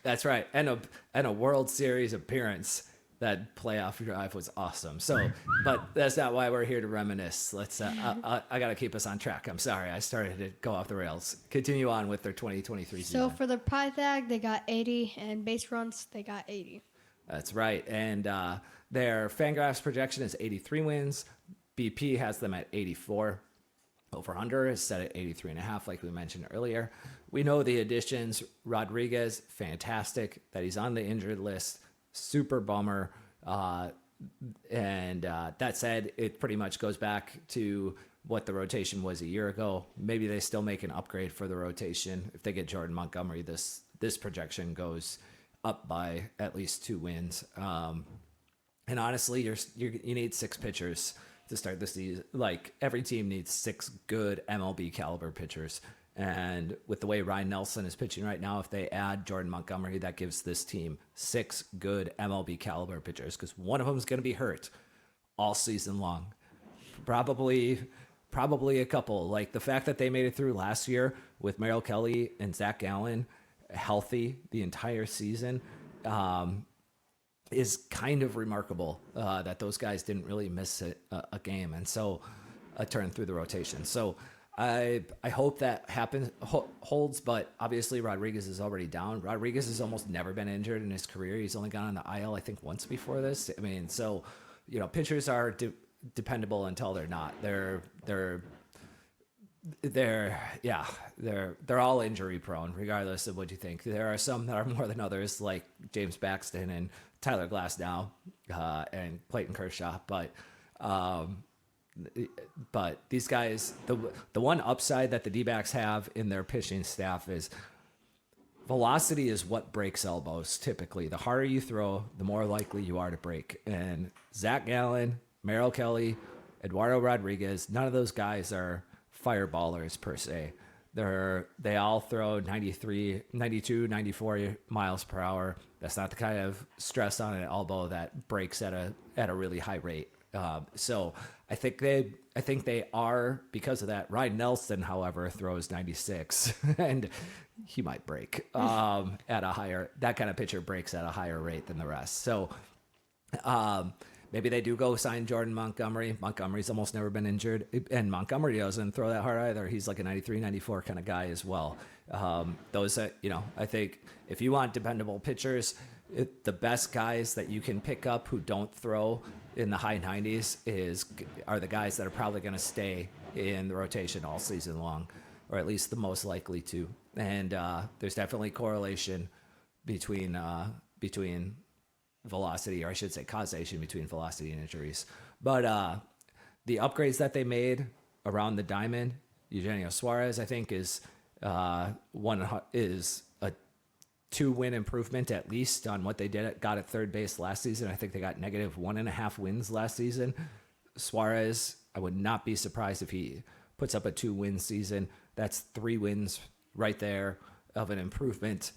That's right, and a World Series appearance. That playoff drive was awesome. So, but that's not why we're here to reminisce. Let's. I got to keep us on track. I'm sorry, I started to go off the rails. Continue on with their 2023 season. So for the Pythag, they got 80, and base runs, they got 80. That's right, and their Fangraphs projection is 83 wins. BP has them at 84. Over-under is set at 83.5, like we mentioned earlier. We know the additions. Rodriguez, fantastic. That he's on the injured list. Super bummer. And that said, it pretty much goes back to what the rotation was a year ago. Maybe they still make an upgrade for the rotation. If they get Jordan Montgomery, this projection goes up by at least 2 wins. And honestly, you need 6 pitchers to start the season. Like, every team needs 6 good MLB caliber pitchers. And with the way Ryan Nelson is pitching right now, if they add Jordan Montgomery, that gives this team 6 good MLB caliber pitchers, because one of them is going to be hurt all season long. Probably a couple. Like, the fact that they made it through last year with Merrill Kelly and Zach Gallen healthy the entire season is kind of remarkable, that those guys didn't really miss a game, and so a turn through the rotation. So I hope that happens, holds, but obviously Rodriguez is already down. Rodriguez has almost never been injured in his career. He's only gone on the IL, I think, once before this. I mean, so, pitchers are dependable until they're not. They're all injury prone, regardless of what you think. There are some that are more than others, like James Paxton and Tyler Glasnow, and Clayton Kershaw, but these guys, the one upside that the D-backs have in their pitching staff is velocity is what breaks elbows. Typically, the harder you throw, the more likely you are to break. And Zach Gallen, Merrill Kelly, Eduardo Rodriguez, none of those guys are fireballers per se. They all throw 93, 92, 94 miles per hour. That's not the kind of stress on an elbow that breaks at a really high rate. So I think they are, because of that. Ryan Nelson, however, throws 96, and he might break at a higher. That kind of pitcher breaks at a higher rate than the rest. So maybe they do go sign Jordan Montgomery. Montgomery's almost never been injured, and Montgomery doesn't throw that hard either. He's like a 93, 94 kind of guy as well. Those, I think if you want dependable pitchers, the best guys that you can pick up who don't throw in the high 90s are the guys that are probably going to stay in the rotation all season long, or at least the most likely to. And there's definitely correlation between velocity, or I should say causation between velocity and injuries. But the upgrades that they made around the diamond, Eugenio Suarez, I think, is a 2-win improvement at least on what they got at third base last season. I think they got negative 1.5 wins last season. Suarez, I would not be surprised if he puts up a 2-win season. That's 3 wins right there of an improvement.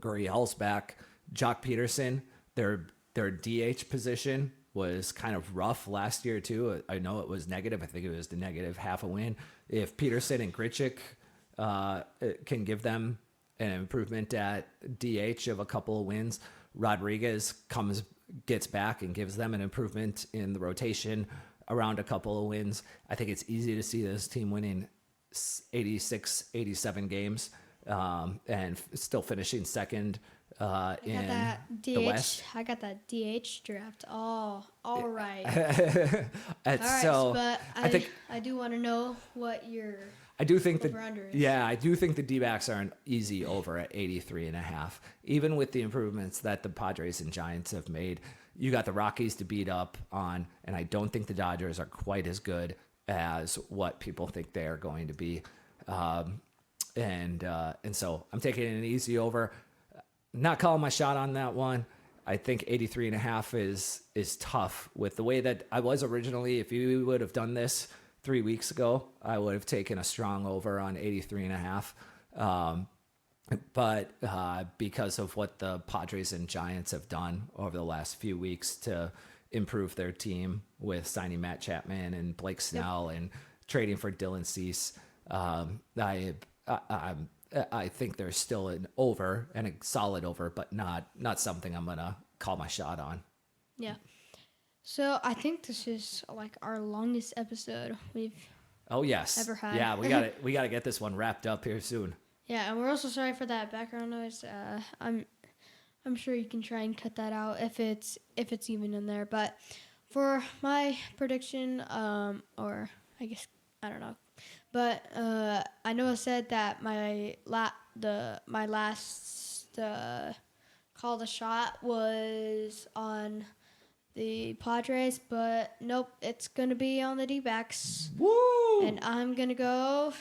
Gurriel's back. Jock Peterson, their DH position was kind of rough last year too. I know it was negative. I think it was the negative half a win. If Peterson and Grichuk can give them an improvement at DH of a couple of wins, Rodriguez gets back and gives them an improvement in the rotation around a couple of wins. I think it's easy to see this team winning 86, 87 games and still finishing second in the West. I got that DH draft all right. But I do want to know what your I do think over-under is. I do think the D-backs are an easy over at 83.5. Even with the improvements that the Padres and Giants have made, you got the Rockies to beat up on, and I don't think the Dodgers are quite as good as what people think they are going to be. And so I'm taking an easy over. Not calling my shot on that one. I think 83.5 is tough with the way that I was originally. If you would have done this 3 weeks ago, I would have taken a strong over on 83.5. But because of what the Padres and Giants have done over the last few weeks to improve their team with signing Matt Chapman and Blake Snell and trading for Dylan Cease, I think there's still an over and a solid over, but not something I'm gonna call my shot on. Yeah. So I think this is like our longest episode we've ever had. Yeah, we got to get this one wrapped up here soon. Yeah, and we're also sorry for that background noise. I'm sure you can try and cut that out if it's even in there. But for my prediction, or I guess I don't know. But I know I said that my last call the shot was on the Padres, but nope, it's gonna be on the D-backs. Woo! And I'm gonna go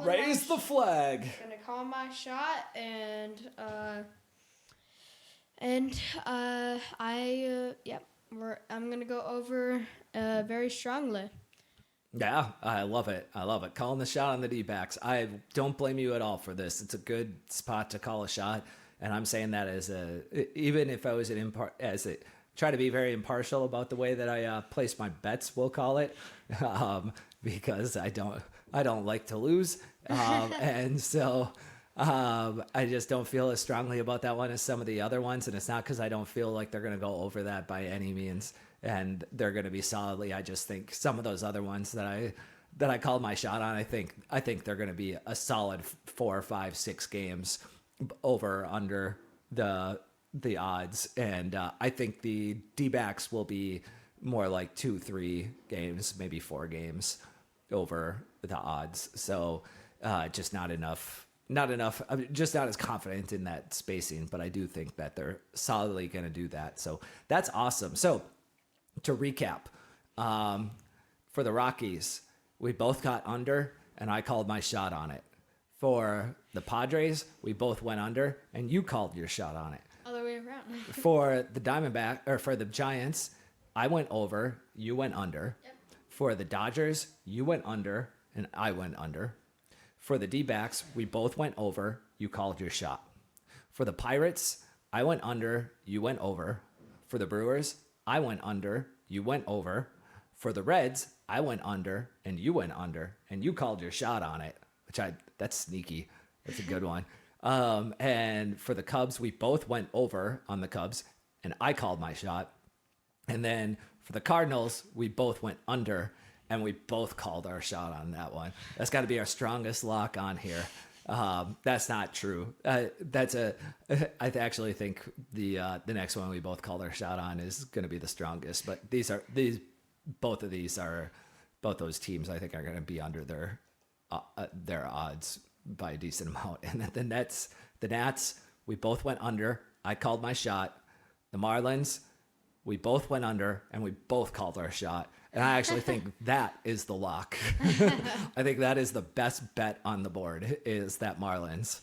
raise the flag. Gonna call my shot, and I'm gonna go over very strongly. Yeah, I love it. Calling the shot on the D-backs. I don't blame you at all for this. It's a good spot to call a shot, and I'm saying that even if I was try to be very impartial about the way that I place my bets, we'll call it, because I don't like to lose, and so I just don't feel as strongly about that one as some of the other ones, and it's not because I don't feel like they're going to go over that by any means, and they're going to be solidly. I just think some of those other ones that I called my shot on, I think they're going to be a solid 4, 5, 6 games over under the odds, and I think the D-backs will be more like 2, 3 games, maybe 4 games over the odds. So just not enough. I'm just not as confident in that spacing, but I do think that they're solidly going to do that. So that's awesome. So to recap, for the Rockies, we both got under, and I called my shot on it. For the Padres, we both went under, and you called your shot on it. Other way around. For the for the Giants, I went over, you went under. Yep. For the Dodgers, you went under, and I went under. For the D-backs, we both went over, you called your shot. For the Pirates, I went under, you went over. For the Brewers, I went under, you went over. For the Reds, I went under, and you went under, and you called your shot on it, that's sneaky. That's a good one. And for the Cubs, we both went over on the Cubs, and I called my shot. And then for the Cardinals, we both went under, and we both called our shot on that one. That's got to be our strongest lock on here. That's not true. I actually think the next one we both called our shot on is going to be the strongest. But both those teams I think are going to be under their odds by a decent amount. And then the Nats, we both went under. I called my shot. The Marlins, we both went under, and we both called our shot. And I actually think that is the lock. I think that is the best bet on the board, is that Marlins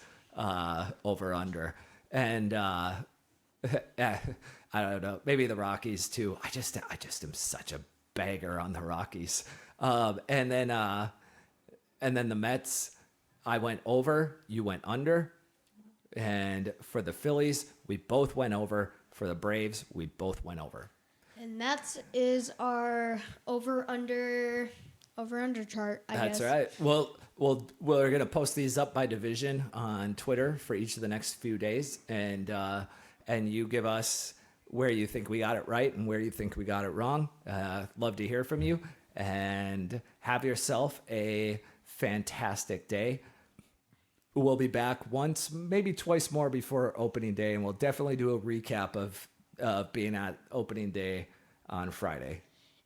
over under. And I don't know, maybe the Rockies too. I just am such a bagger on the Rockies. And then the Mets, I went over, you went under. And for the Phillies, we both went over. For the Braves, we both went over. And that is our over/under chart, I guess. That's right. Well, we're going to post these up by division on Twitter for each of the next few days. And you give us where you think we got it right and where you think we got it wrong. Love to hear from you. And have yourself a fantastic day. We'll be back once, maybe twice more before opening day, and we'll definitely do a recap of being at opening day on Friday.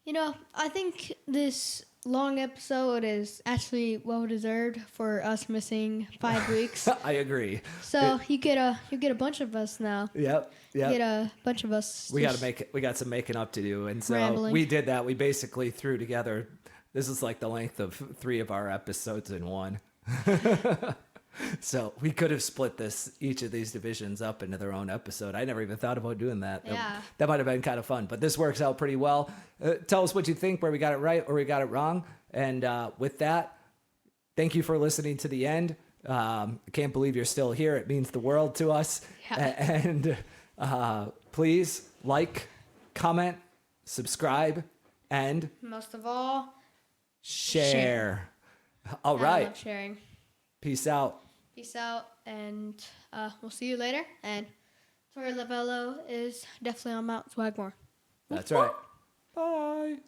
I think this long episode is actually well deserved for us missing 5 weeks. I agree. So you get a bunch of us now. Yep. You get a bunch of us. We got some making up to do, and so rambling. We did that. We basically threw together. This is like the length of 3 of our episodes in one. So we could have split each of these divisions up into their own episode. I never even thought about doing that. Yeah. That might have been kind of fun, but this works out pretty well. Tell us what you think, where we got it right or we got it wrong. And with that, thank you for listening to the end. I can't believe you're still here. It means the world to us. Yeah. And please like, comment, subscribe, and most of all, share. All I right. love sharing. Peace out. Peace out, and we'll see you later. And Tori Lavello is definitely on Mount Swagmore. That's right. Bye.